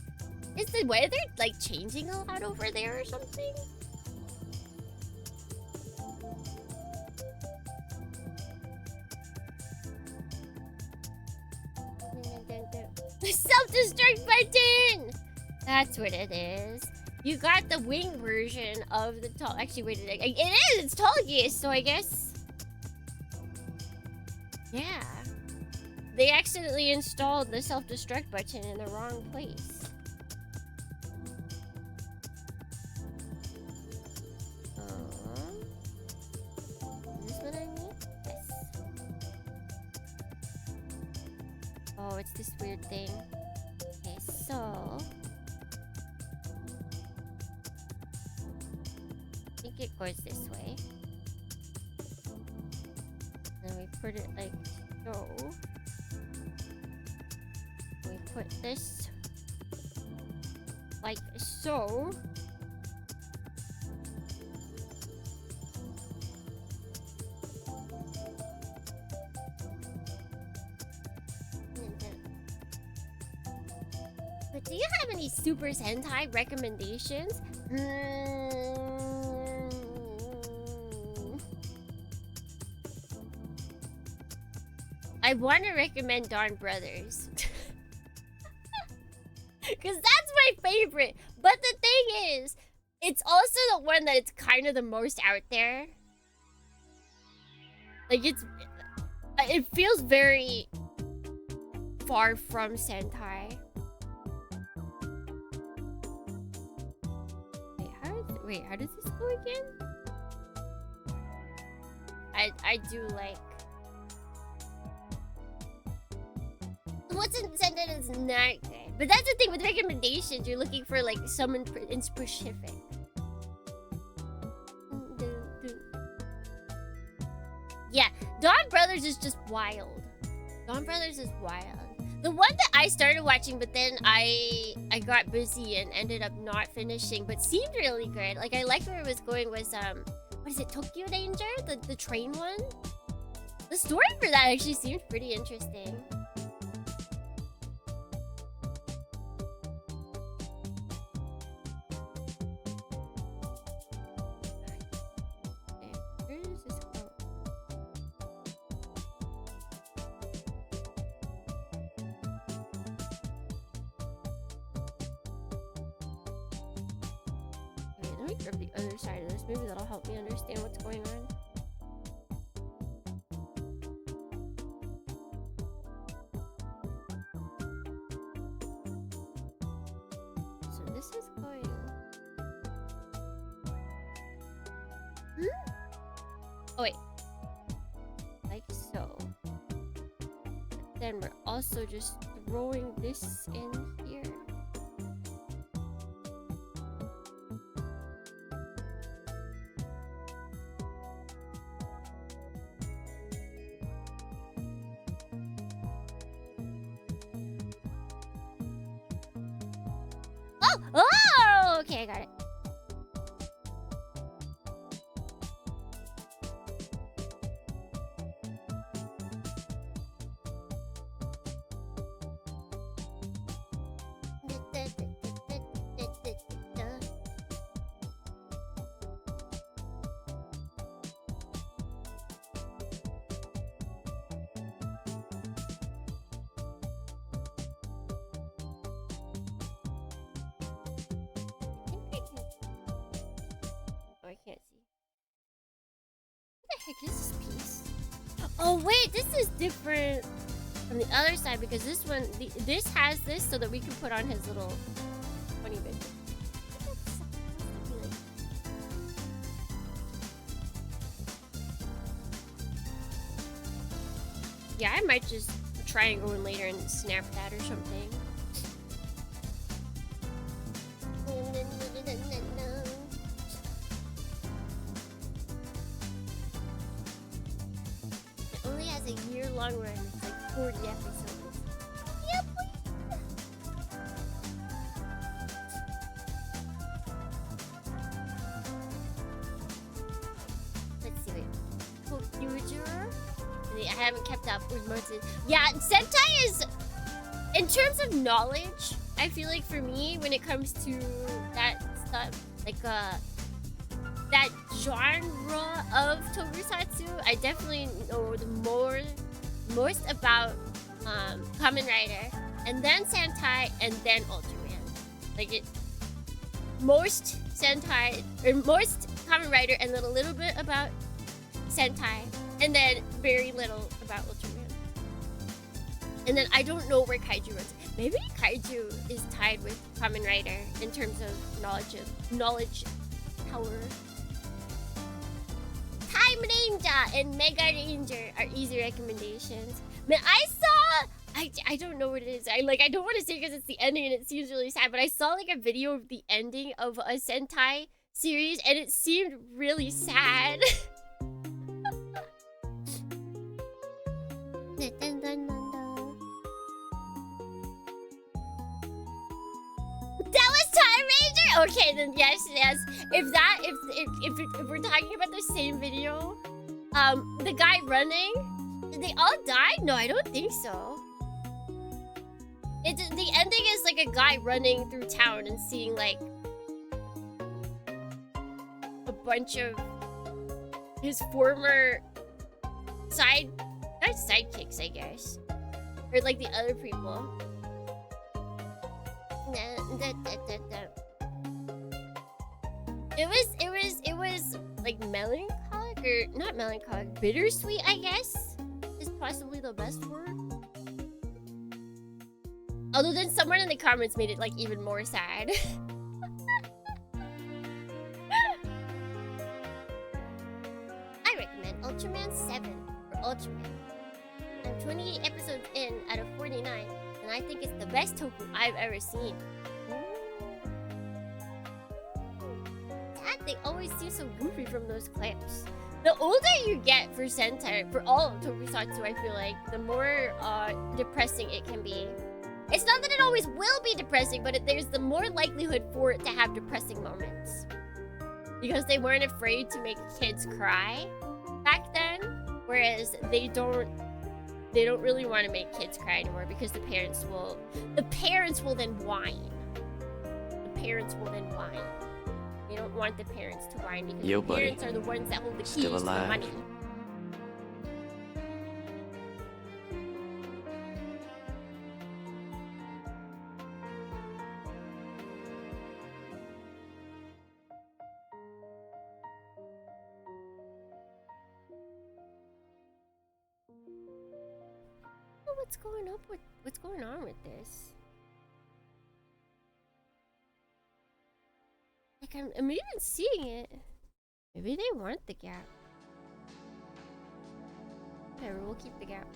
Speaker 3: Is the weather like changing a lot over there or something? The self-destruct button! That's what it is. You got the wing version of the tall. Actually, wait, it is! It's Tallgeese, so I guess. Yeah. They accidentally installed the self-destruct button in the wrong place. Is this what I need? Yes. Oh, it's this weird thing. Okay, so... I think it goes this way. And we put it like so. We put this like so. But do you have any Super Sentai recommendations? I want to recommend Dawn Brothers. Because that's my favorite. But the thing is, it's also the one that it's kind of the most out there. Like, it feels very far from Sentai. Wait, how does this go again? I do like... What's in Sentai is not good. But that's the thing with recommendations. You're looking for like someone in specific. Yeah, Dawn Brothers is just wild. Dawn Brothers is wild. The one that I started watching, but then I got busy and ended up not finishing, but seemed really good. Like I liked where it was going was what is it, Tokyo Ranger? The train one? The story for that actually seemed pretty interesting. From the other side of this, maybe that'll help me understand what's going on. So this is going... Oh wait, like so. Then we're also just throwing this in here. Oh, okay, I got it. Is this piece? Oh wait, this is different from the other side because this one, this has this so that we can put on his little funny bit. Yeah, I might just try and go in later and snap that or something. a year-long run. It's like 40 episodes. Yep. Let's see. Future. I haven't kept up with most of it. Yeah, Sentai is, in terms of knowledge, I feel like for me, when it comes to that stuff, like that genre of tokusatsu, I definitely know the most about Kamen Rider, and then Sentai, and then Ultraman. Like most Sentai, or most Kamen Rider, and then a little bit about Sentai, and then very little about Ultraman. And then I don't know where Kaiju runs. Maybe Kaiju is tied with Kamen Rider in terms of knowledge power. Time Ranger and Mega Ranger are easy recommendations. Man, I don't know what it is. I don't want to say because it's the ending and it seems really sad, but I saw like a video of the ending of a Sentai series and it seemed really sad. That was Time Ranger? Okay, then yes. If we're talking about the same video, the guy running, did they all die? No, I don't think so. The ending is like a guy running through town and seeing like a bunch of his former sidekicks, I guess, or like the other people. It was like melancholic, or not melancholic, bittersweet, I guess, is possibly the best word. Although then someone in the comments made it like even more sad. I recommend Ultraman 7 for Ultraman. I'm 28 episodes in out of 49, and I think it's the best toku I've ever seen. Sad, they always seem so goofy from those clips. The older you get for Sentai, for all tokusatsu, I feel like, the more depressing it can be. It's not that it always will be depressing, but there's the more likelihood for it to have depressing moments. Because they weren't afraid to make kids cry back then, whereas they don't really want to make kids cry anymore because the parents will then whine. The parents will then whine. They don't want the parents to whine because the parents are the ones that hold the keys to the money. What's going on with this? Like I'm even seeing it. Maybe they want the gap. Whatever, we'll keep the gap.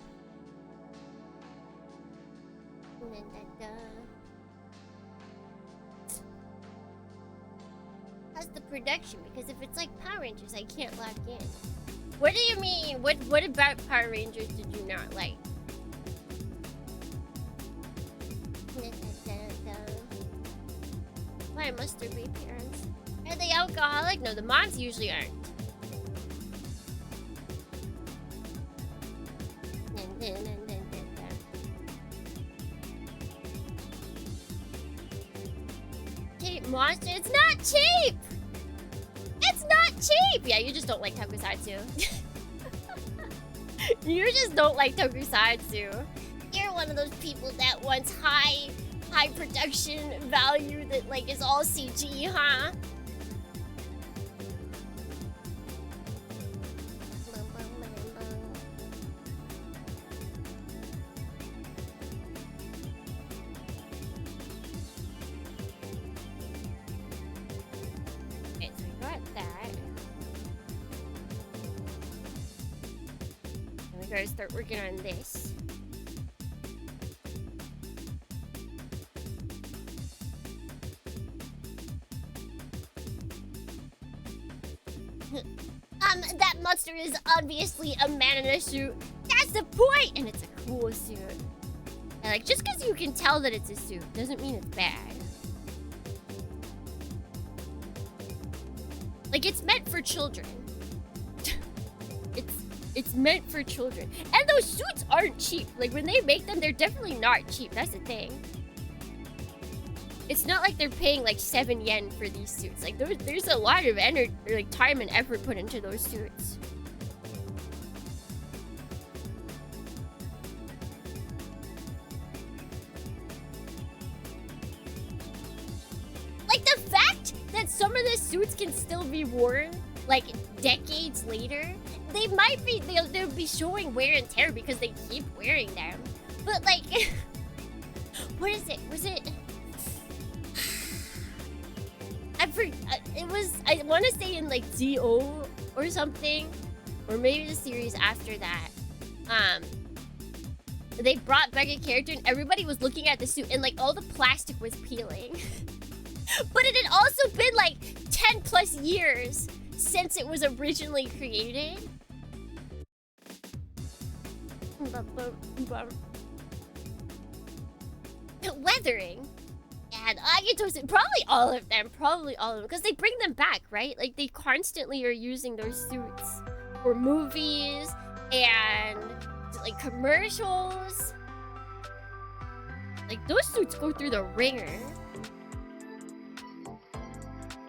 Speaker 3: How's the production? Because if it's like Power Rangers, I can't log in. What do you mean? What about Power Rangers did you not like? Why must there be parents? Are they alcoholic? No, the moms usually aren't. Cheap monster? It's not cheap! It's not cheap! Yeah, you just don't like tokusatsu. You just don't like tokusatsu. You're one of those people that wants high production value that like is all CG, huh? Okay, so we got that. And we gotta start working on this. That monster is obviously a man in a suit. That That's the point! And it's a cool suit. And like, just because you can tell that it's a suit doesn't mean it's bad. Like, it's meant for children. It's meant for children. And those suits aren't cheap. Like, when they make them, they're definitely not cheap. That's the thing. It's not like they're paying like 7 yen for these suits. Like, there's a lot of energy, like time and effort put into those suits. Like, the fact that some of the suits can still be worn like decades later, they might be, they'll be showing wear and tear because they keep wearing them. But like, what is it? Was it? It was, I want to say in like ZO or something, or maybe the series after that. They brought back a character and everybody was looking at the suit and like all the plastic was peeling. But it had also been like 10 plus years since it was originally created. Weathering. And Agito's, probably all of them, because they bring them back, right? Like, they constantly are using those suits for movies and like commercials. Like, those suits go through the ringer.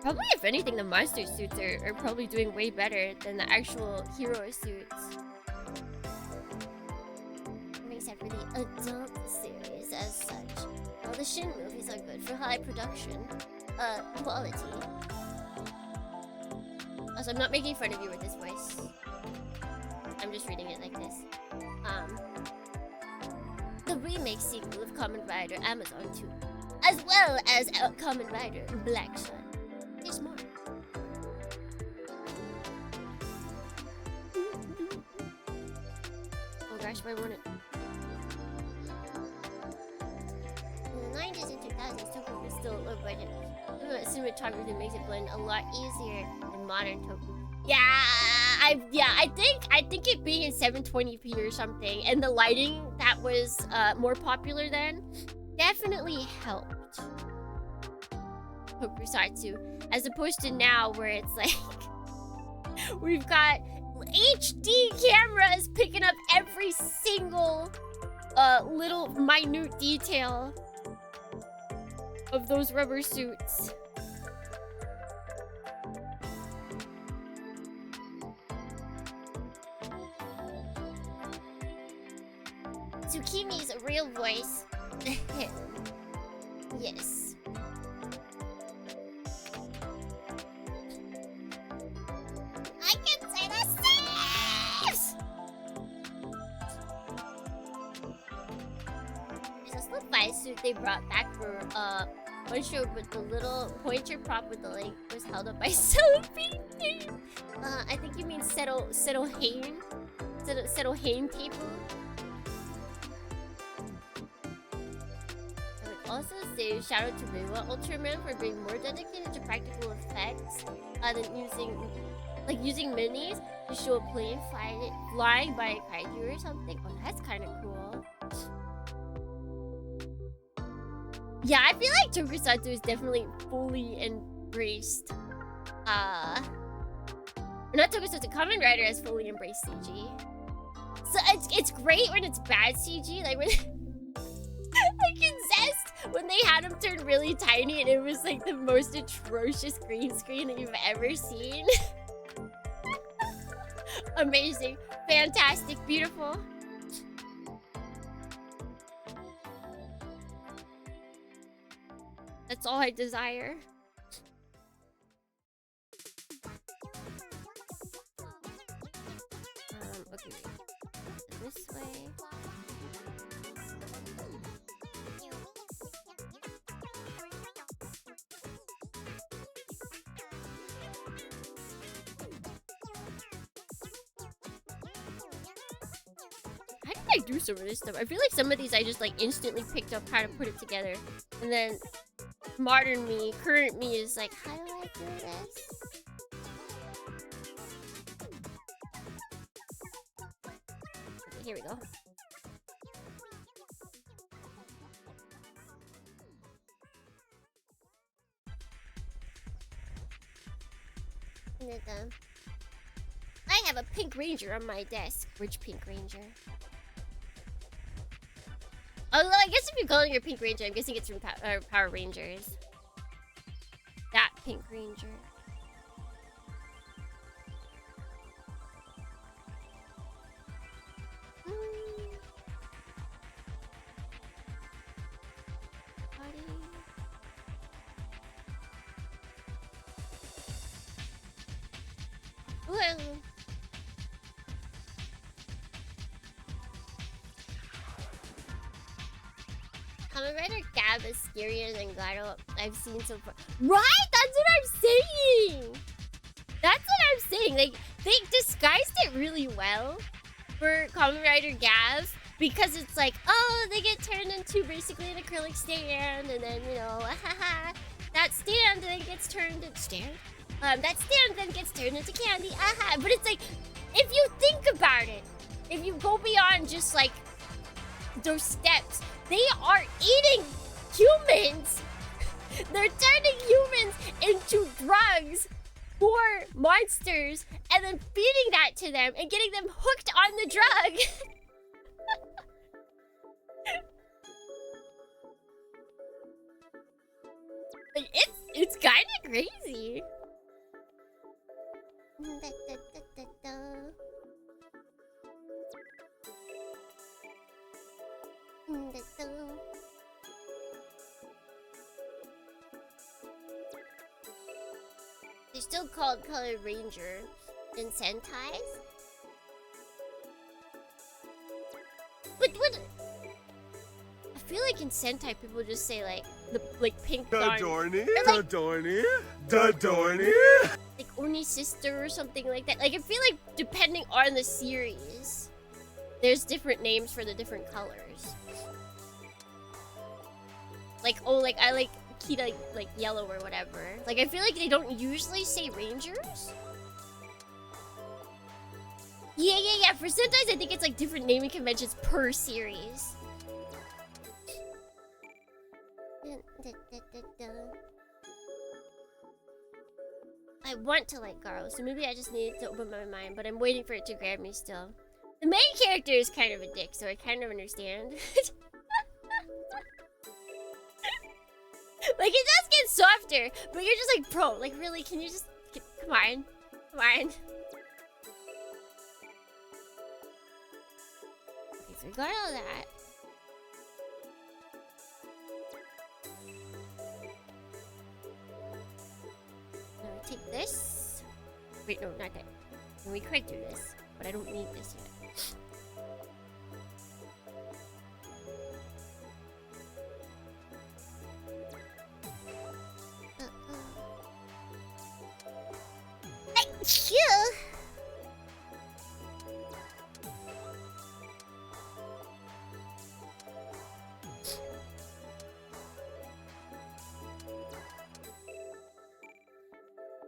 Speaker 3: Probably, if anything, the monster suits are probably doing way better than the actual hero suits. Except for the adult series as such. All the Shin movies are good for high production quality. Also, I'm not making fun of you with this voice. I'm just reading it like this. The remake sequel of Kamen Rider Amazon 2, as well as Kamen Rider Black Sun. There's more. Oh gosh, I want it. In the 90s and 2000s, Toku was still low budget. Cinematography makes it blend a lot easier than modern Toku. Yeah, I think it being in 720p or something, and the lighting that was more popular then, definitely helped Tokusatsu, as opposed to now where it's like we've got HD cameras picking up every single little minute detail of those rubber suits. Tsukimi's real voice. Yes. I can say the saves! There's a slip-by suit they brought back for one show with the little pointer prop with the leg was held up by cellophane tape. I think you mean Settlehane tape. Also say shout out to Reiwa Ultraman for being more dedicated to practical effects than using minis to show a plane flying by a kaiju or something. Oh, that's kind of cool. Yeah, I feel like Tokusatsu is definitely fully embraced. Not Tokusatsu, Kamen Rider has fully embraced CG. So it's great when it's bad CG, like when like in Zest, when they had him turn really tiny and it was like the most atrocious green screen that you've ever seen. Amazing, fantastic, beautiful. That's all I desire. Okay, this way. How did I do some of this stuff? I feel like some of these I just like instantly picked up how to put it together, and then modern me, current me is like, how do I do this? here we go. I have a pink ranger on my desk. Which pink ranger? Although I guess if you're calling your pink ranger, I'm guessing it's from Power Rangers. That pink ranger. Well. Kamen Rider Gab is scarier than Gyro I've seen so far. Right? That's what I'm saying! That's what I'm saying. Like, they disguised it really well for Kamen Rider Gab because it's like, oh, they get turned into basically an acrylic stand, and then, you know, that stand then gets turned into stand? That stand then gets turned into candy, But it's like, if you think about it, if you go beyond just like those steps, they are eating humans. They're turning humans into drugs for monsters and then feeding that to them and getting them hooked on the drug. Like, it's kind of crazy. They're still called Color Ranger in Sentais? But what? I feel like in Sentai people just say like the pink
Speaker 1: Dadorni,
Speaker 3: like,
Speaker 1: Dadorni, Dadorni.
Speaker 3: like Oni Sister or something like that. Like I feel like depending on the series, there's different names for the different colors. Like, oh, like I like Kita like yellow or whatever. Like I feel like they don't usually say Rangers. Yeah. For Sentais, I think it's like different naming conventions per series. I want to like Garo, so maybe I just need to open my mind, but I'm waiting for it to grab me still. The main character is kind of a dick, so I kind of understand. Like, it does get softer, but you're just like, bro, like, really, can you just... Come on. Come on. Okay, so we got all that. Now we take this. Wait, no, not that. And we could do this, but I don't need this yet.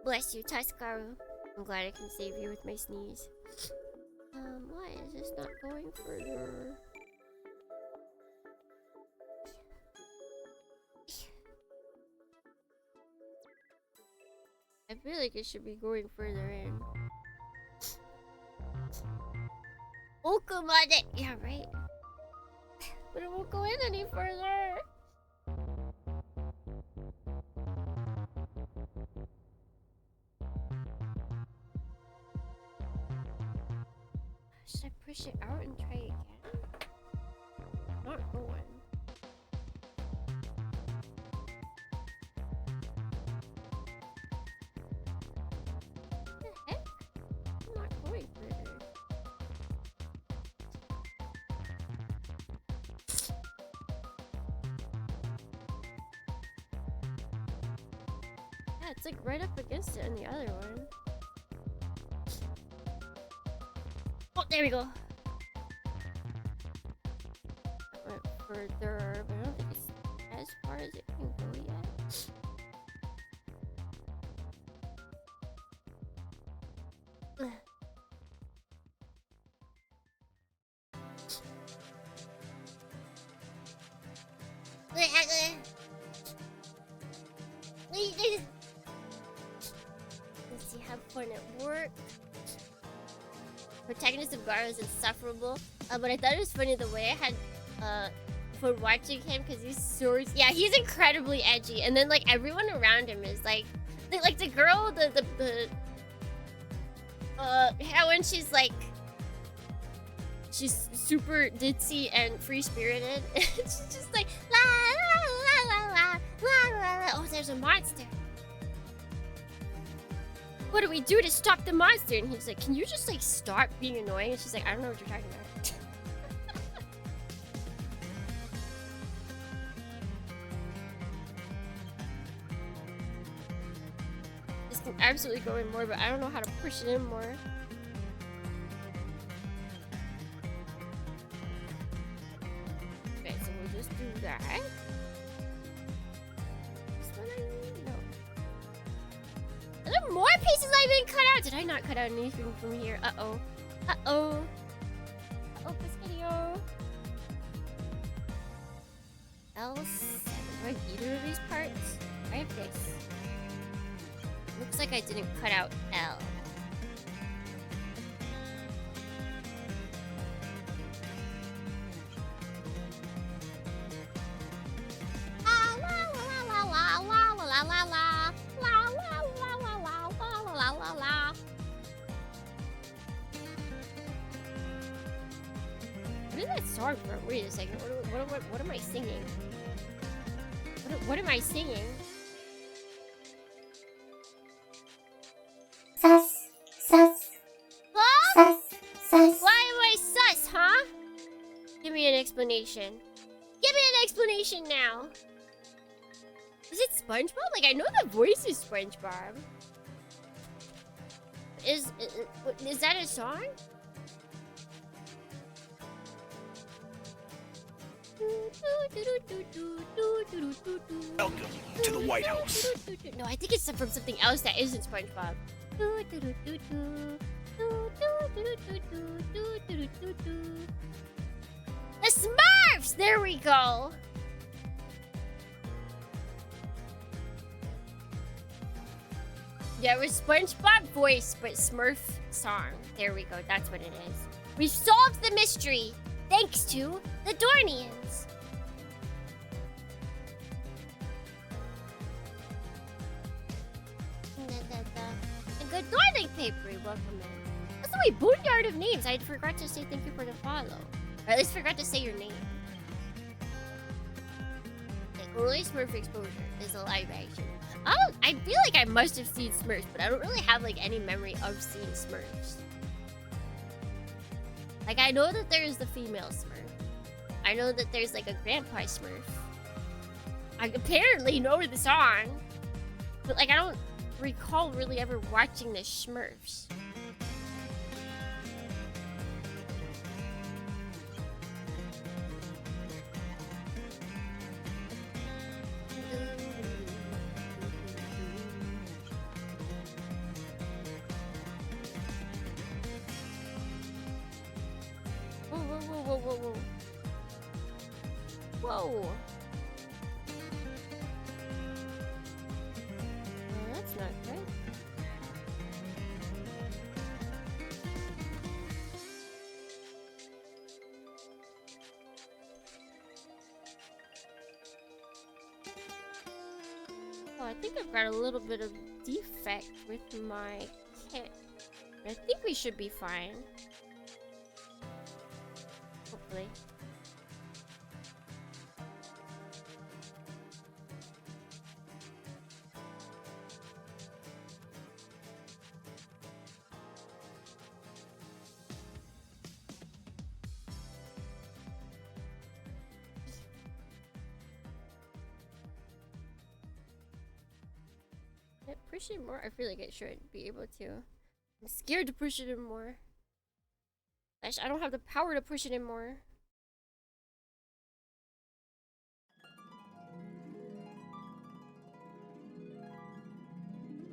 Speaker 3: Bless you, Tuscaru. I'm glad I can save you with my sneeze. Why is this not going further? I feel like it should be going further in. Okumade! Yeah, right. But it won't go in any further. Should I push it out and try again? Not going. What the heck? I'm not going further. Yeah, it's like right up against it in the other one. Oh, there we go. Went further, but I don't think it's as far as it can go yet. Let's see, have fun at work. Protagonist of Garo is insufferable. But I thought it was funny the way I had for watching him because he's so he's incredibly edgy, and then like everyone around him is like the girl, the heroine, she's like she's super ditzy and free spirited. She's just like la la la la la la la. Oh, there's a monster. What do we do to stop the monster? And he's like, can you just like stop being annoying? And she's like, I don't know what you're talking about. This can absolutely go in more, but I don't know how to push it in more. Okay, so we'll just do that. This one no. Are there more pieces I didn't cut out? Did I not cut out anything from here? Uh-oh. Uh-oh. Uh-oh, Piscadio. L7. Do I have either of these parts? I have this. Looks like I didn't cut out L. What is that song from? Wait a second. What am I singing? What am I singing?
Speaker 6: Sus.
Speaker 3: Huh?
Speaker 6: Sus.
Speaker 3: Why am I sus, huh? Give me an explanation. Give me an explanation now. Is it SpongeBob? Like, I know the voice is SpongeBob. Is that a song?
Speaker 1: Welcome to the White House.
Speaker 3: No, I think it's from something else that isn't SpongeBob. The Smurfs! There we go. Yeah, it was SpongeBob voice, but Smurf song. There we go. That's what it is. We've solved the mystery thanks to the Dornians. And good morning, Papery. Welcome in. That's the way boneyard of names. I forgot to say thank you for the follow. Or at least forgot to say your name. The only Smurf exposure is a live action. Oh, I feel like I must have seen Smurfs, but I don't really have like any memory of seeing Smurfs. Like, I know that there's the female Smurf. I know that there's like a grandpa Smurf. I apparently know the song, but like I don't recall really ever watching the Smurfs. Whoa. Oh, that's not good. Oh, I think I've got a little bit of defect with my kit. I think we should be fine. Hopefully. Push it more? I feel like I should be able to. I'm scared to push it in more. I don't have the power to push it in more.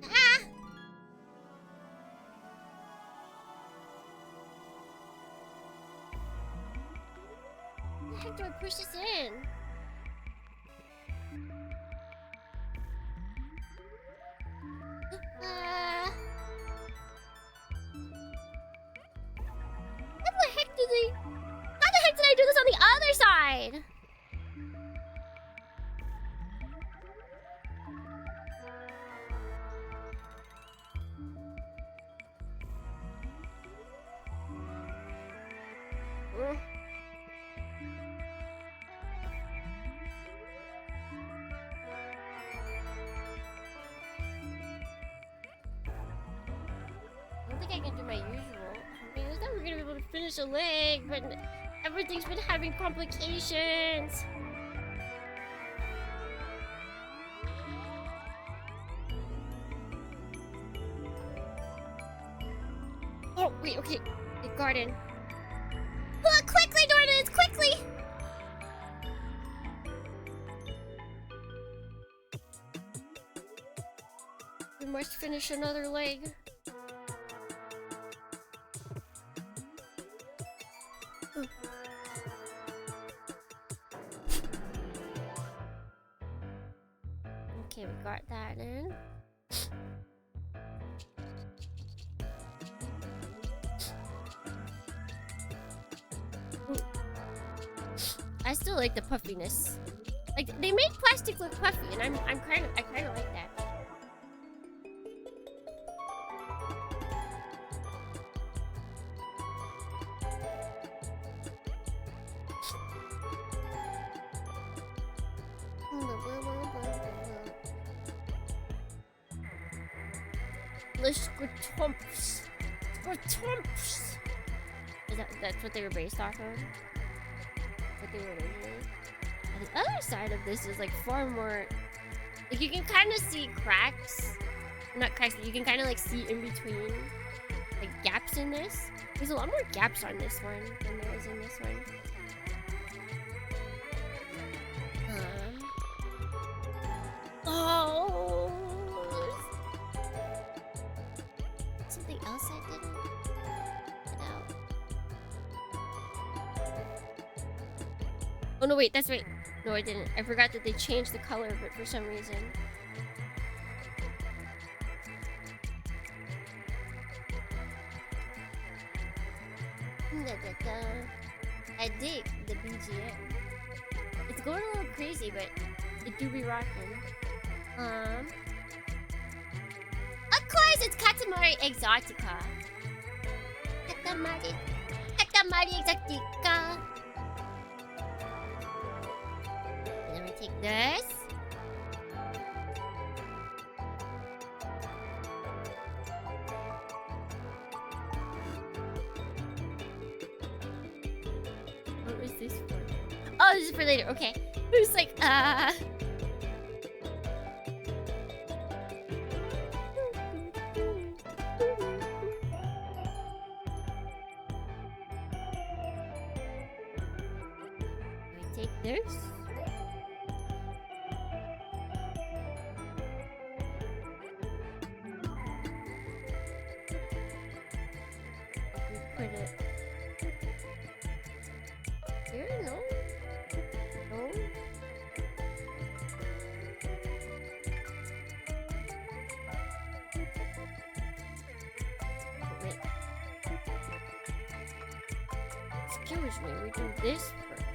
Speaker 3: Ah! How the heck do I push this in? side. I don't think I can do my usual. I mean, I thought we were gonna be able to finish a leg, but everything's been having complications. Oh, wait, okay. The garden. Oh, quickly, Dornans, quickly! We must finish another leg. Okay, we got that in. I still like the puffiness. Like they made plastic look puffy, and I kind of like that. Let's go Trumps. Trumps. That's what they were based off of? What they were originally? And the other side of this is like far more... Like you can kind of see cracks. Not cracks, but you can kind of like see in between like gaps in this. There's a lot more gaps on this one than there is in this one. Oh, something else I didn't get out. Oh no, wait, that's right. No, I didn't. I forgot that they changed the color of it for some reason. I dig the BGM. It's going a little crazy, but it do be rocking. Of course, it's Katamari Exotica. Katamari Exotica. And then we take this. What was this for? Oh, this is for later. Okay. It was like, take this. We put it here. No. No. Wait. Excuse me. We do this first.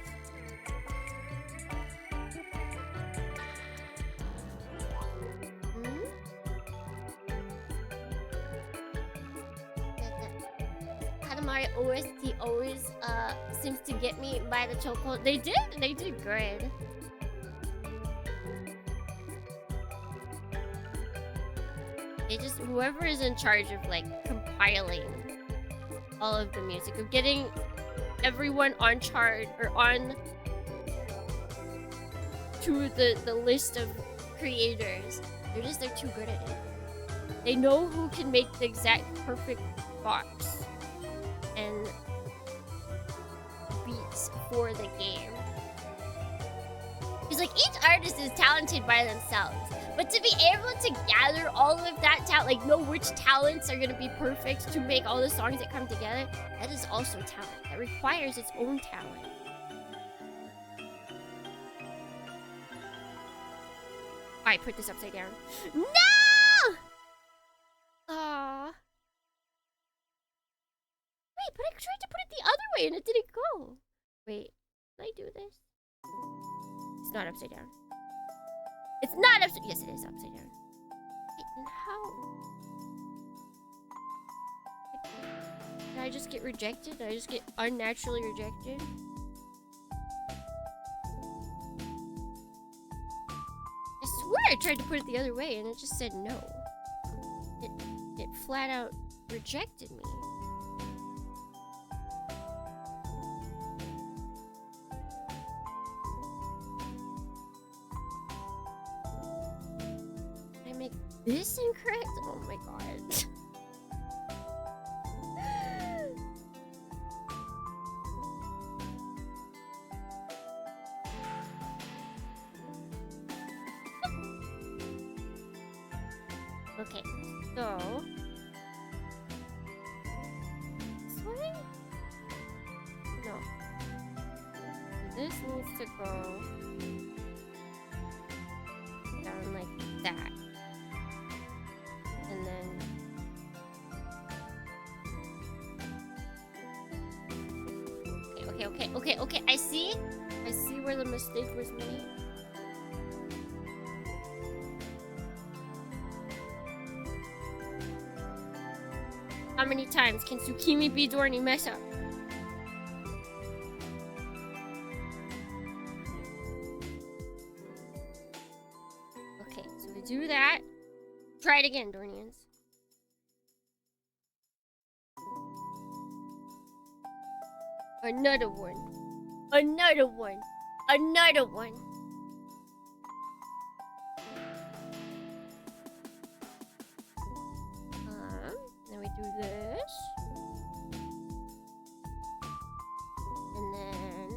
Speaker 3: Katamari OST always seems to get me by the chokehold. They did good. It just, whoever is in charge of like compiling all of the music, of getting everyone on chart or on to the list of creators, they're too good at it. They know who can make the exact perfect box and beats for the game. Because like each artist is talented by themselves, but to be able to gather all of that talent, like know which talents are gonna be perfect to make all the songs that come together, that is also talent. That requires its own talent. Alright, put this upside down. No! Aww. Wait, but I tried to put it the other way and it didn't go. Wait, can I do this? It's not upside down. It's not upside. Yes, it is upside down. Wait, and how? Did I just get rejected? Did I just get unnaturally rejected? I swear I tried to put it the other way and it just said no. It flat out rejected me. Did I make this incorrect? Oh my god. Okay, so this way? No. This needs to go down like that. And then okay. I see where the mistake was made. How many times can Tsukimi be Dorny mess up? Okay, so we do that. Try it again, Dornians. Another one. Another one. Another one. Then we do this. And then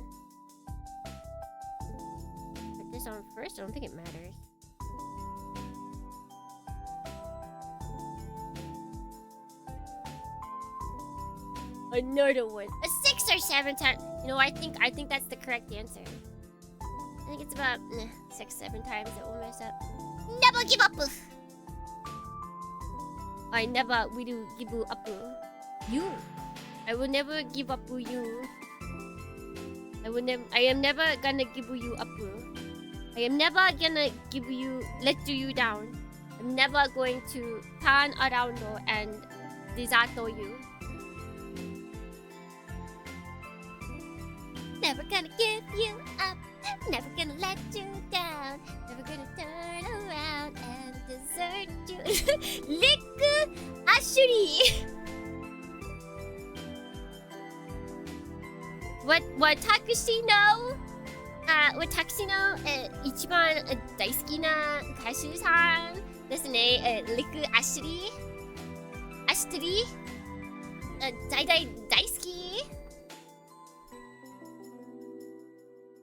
Speaker 3: put this on first. I don't think it matters. Another one. A 6 or 7 times. You know, I think that's the correct answer. I think it's about 6, 7 times that we'll mess up. Never give up. I never will give up you. I will never give up you. I am never gonna give you up. I am never gonna let you down. I'm never going to turn around and desert you. Never gonna give you up. Never gonna let you down. Never gonna turn around and desert you. Lick Ashley. Watakushi no 一番大好きな歌手さんですね。リク・アシュリー。アシュリー。大好き。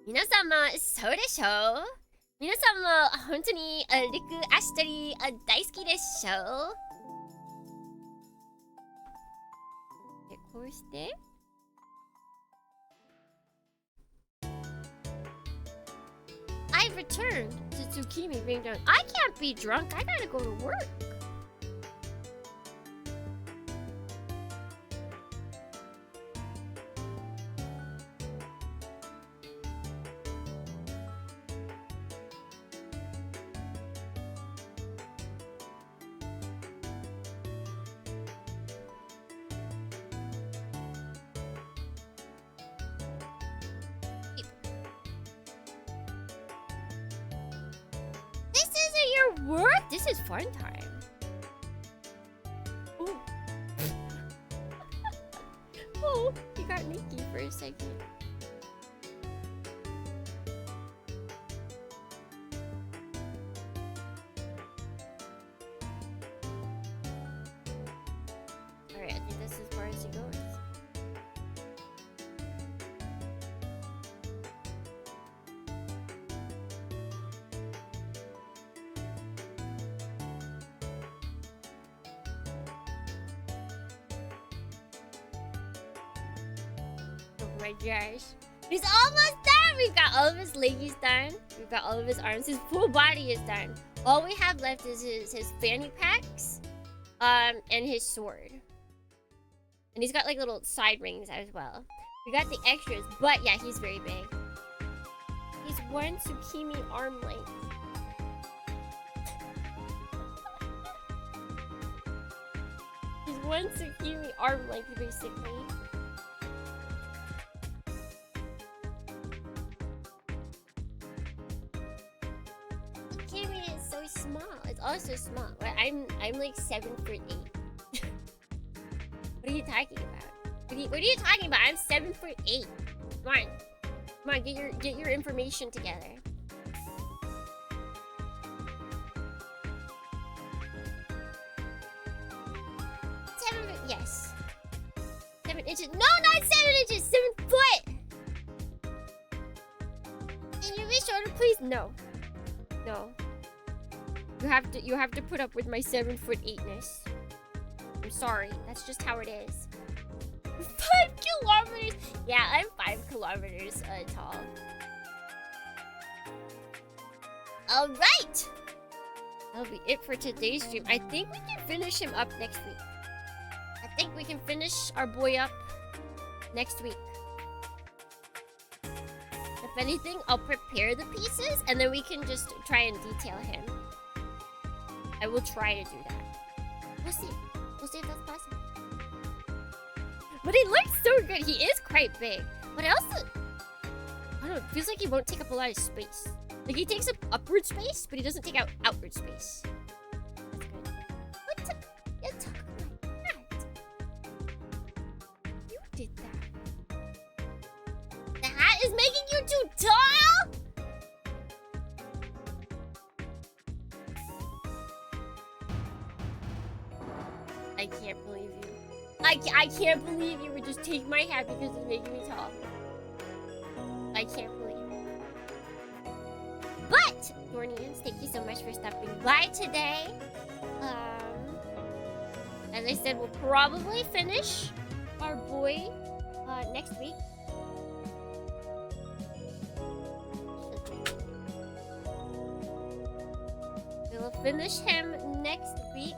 Speaker 3: 皆様、そうでしょう？皆様、本当にリク・アシュリー大好きでしょう？で、こうして。I returned to Tsukimi being drunk. I can't be drunk. I gotta go to work. Work? This is fun time. Ooh. Oh, you got Nikki for a second. Alright, I think this is as far as he goes. My gosh. He's almost done! We've got all of his legs done. We've got all of his arms. His full body is done. All we have left is his fanny packs. And his sword. And he's got like little side rings as well. We got the extras, but yeah, he's very big. He's one zucchini arm length. He's one zucchini arm length, basically. Zucchini is so small. It's also small. But I'm like 7'8". What are you talking about? What are you talking about? I'm 7'8". Come on. Come on, get your information together. 7 yes. 7 inches. No, not 7 inches, 7 foot! Can you be shorter, please? No. No. You have to put up with my 7'8"ness. I'm sorry. That's just how it is. 5 kilometers. Yeah, I'm 5 kilometers tall. All right. That'll be it for today's stream. I think we can finish him up next week. I think we can finish our boy up next week. If anything, I'll prepare the pieces and then we can just try and detail him. I will try to do that. We'll see. We'll see if that's possible. But he looks so good. He is quite big. But I also... I don't know. It feels like he won't take up a lot of space. Like, he takes up upward space, but he doesn't take out outward space. That's good. What the... You talk like that. You did that. The hat is making you too tall? I can't believe you. I can't believe you would just take my hat because it's making me tall. I can't believe it. But, Dornians, thank you so much for stopping by today. As I said, we'll probably finish our boy next week. We'll finish him next week.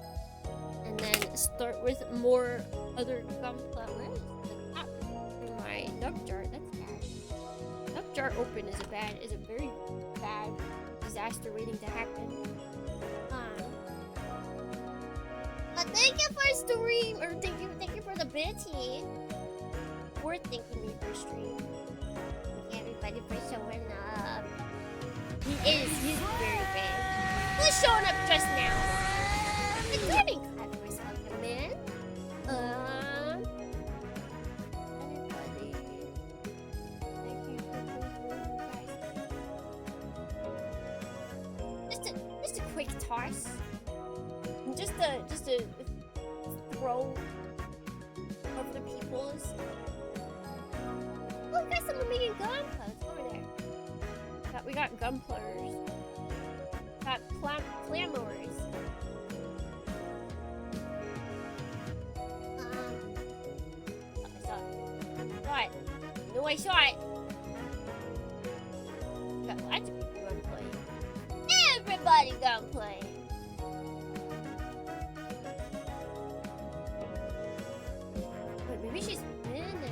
Speaker 3: And then start with more other gunpla. Where is the top in my nub jar? That's bad. Nub jar open is a very bad disaster waiting to happen. But thank you for stream, or thank you for the bitty. For thanking me for stream. Thank you everybody for showing up. He's very big. Who's showing up just now? Good morning. Man. Everybody. Thank you for just a quick toss. Just a throw over the peoples. Oh, we got someone making gunpla over there. We got gunpluggers. Got clammers. No, I saw it. Got lots of people gonna play. Everybody gonna play. Wait, maybe she's finishing.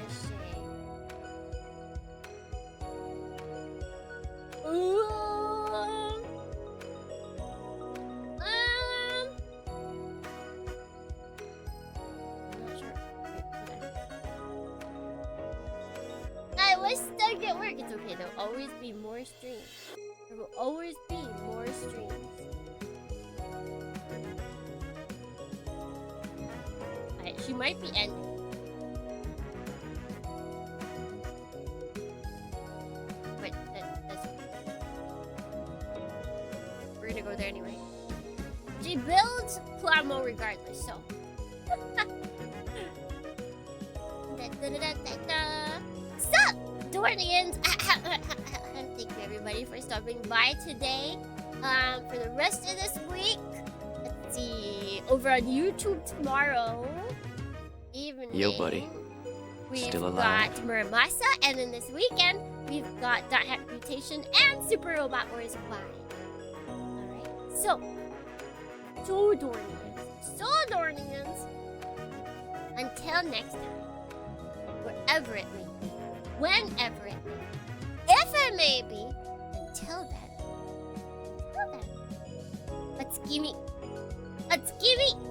Speaker 3: Stuck at work. It's okay. There'll always be more streams. There will always be more streams. Alright, she might be ending. Wait, that's... We're gonna go there anyway. She builds Plamo regardless, so. Sup, Dornians? Thank you everybody for stopping by today. For the rest of this week, let's see, over on YouTube tomorrow evening.
Speaker 4: Yo, buddy.
Speaker 3: We've
Speaker 4: Still alive?
Speaker 3: got Muramasa, and then this weekend we've got Dot Hack Mutation and Super Robot Wars Y. Alright, so Dornians. Until next time, wherever it may be, whenever it may be, if it may be, Let's gimme. Let's gimme.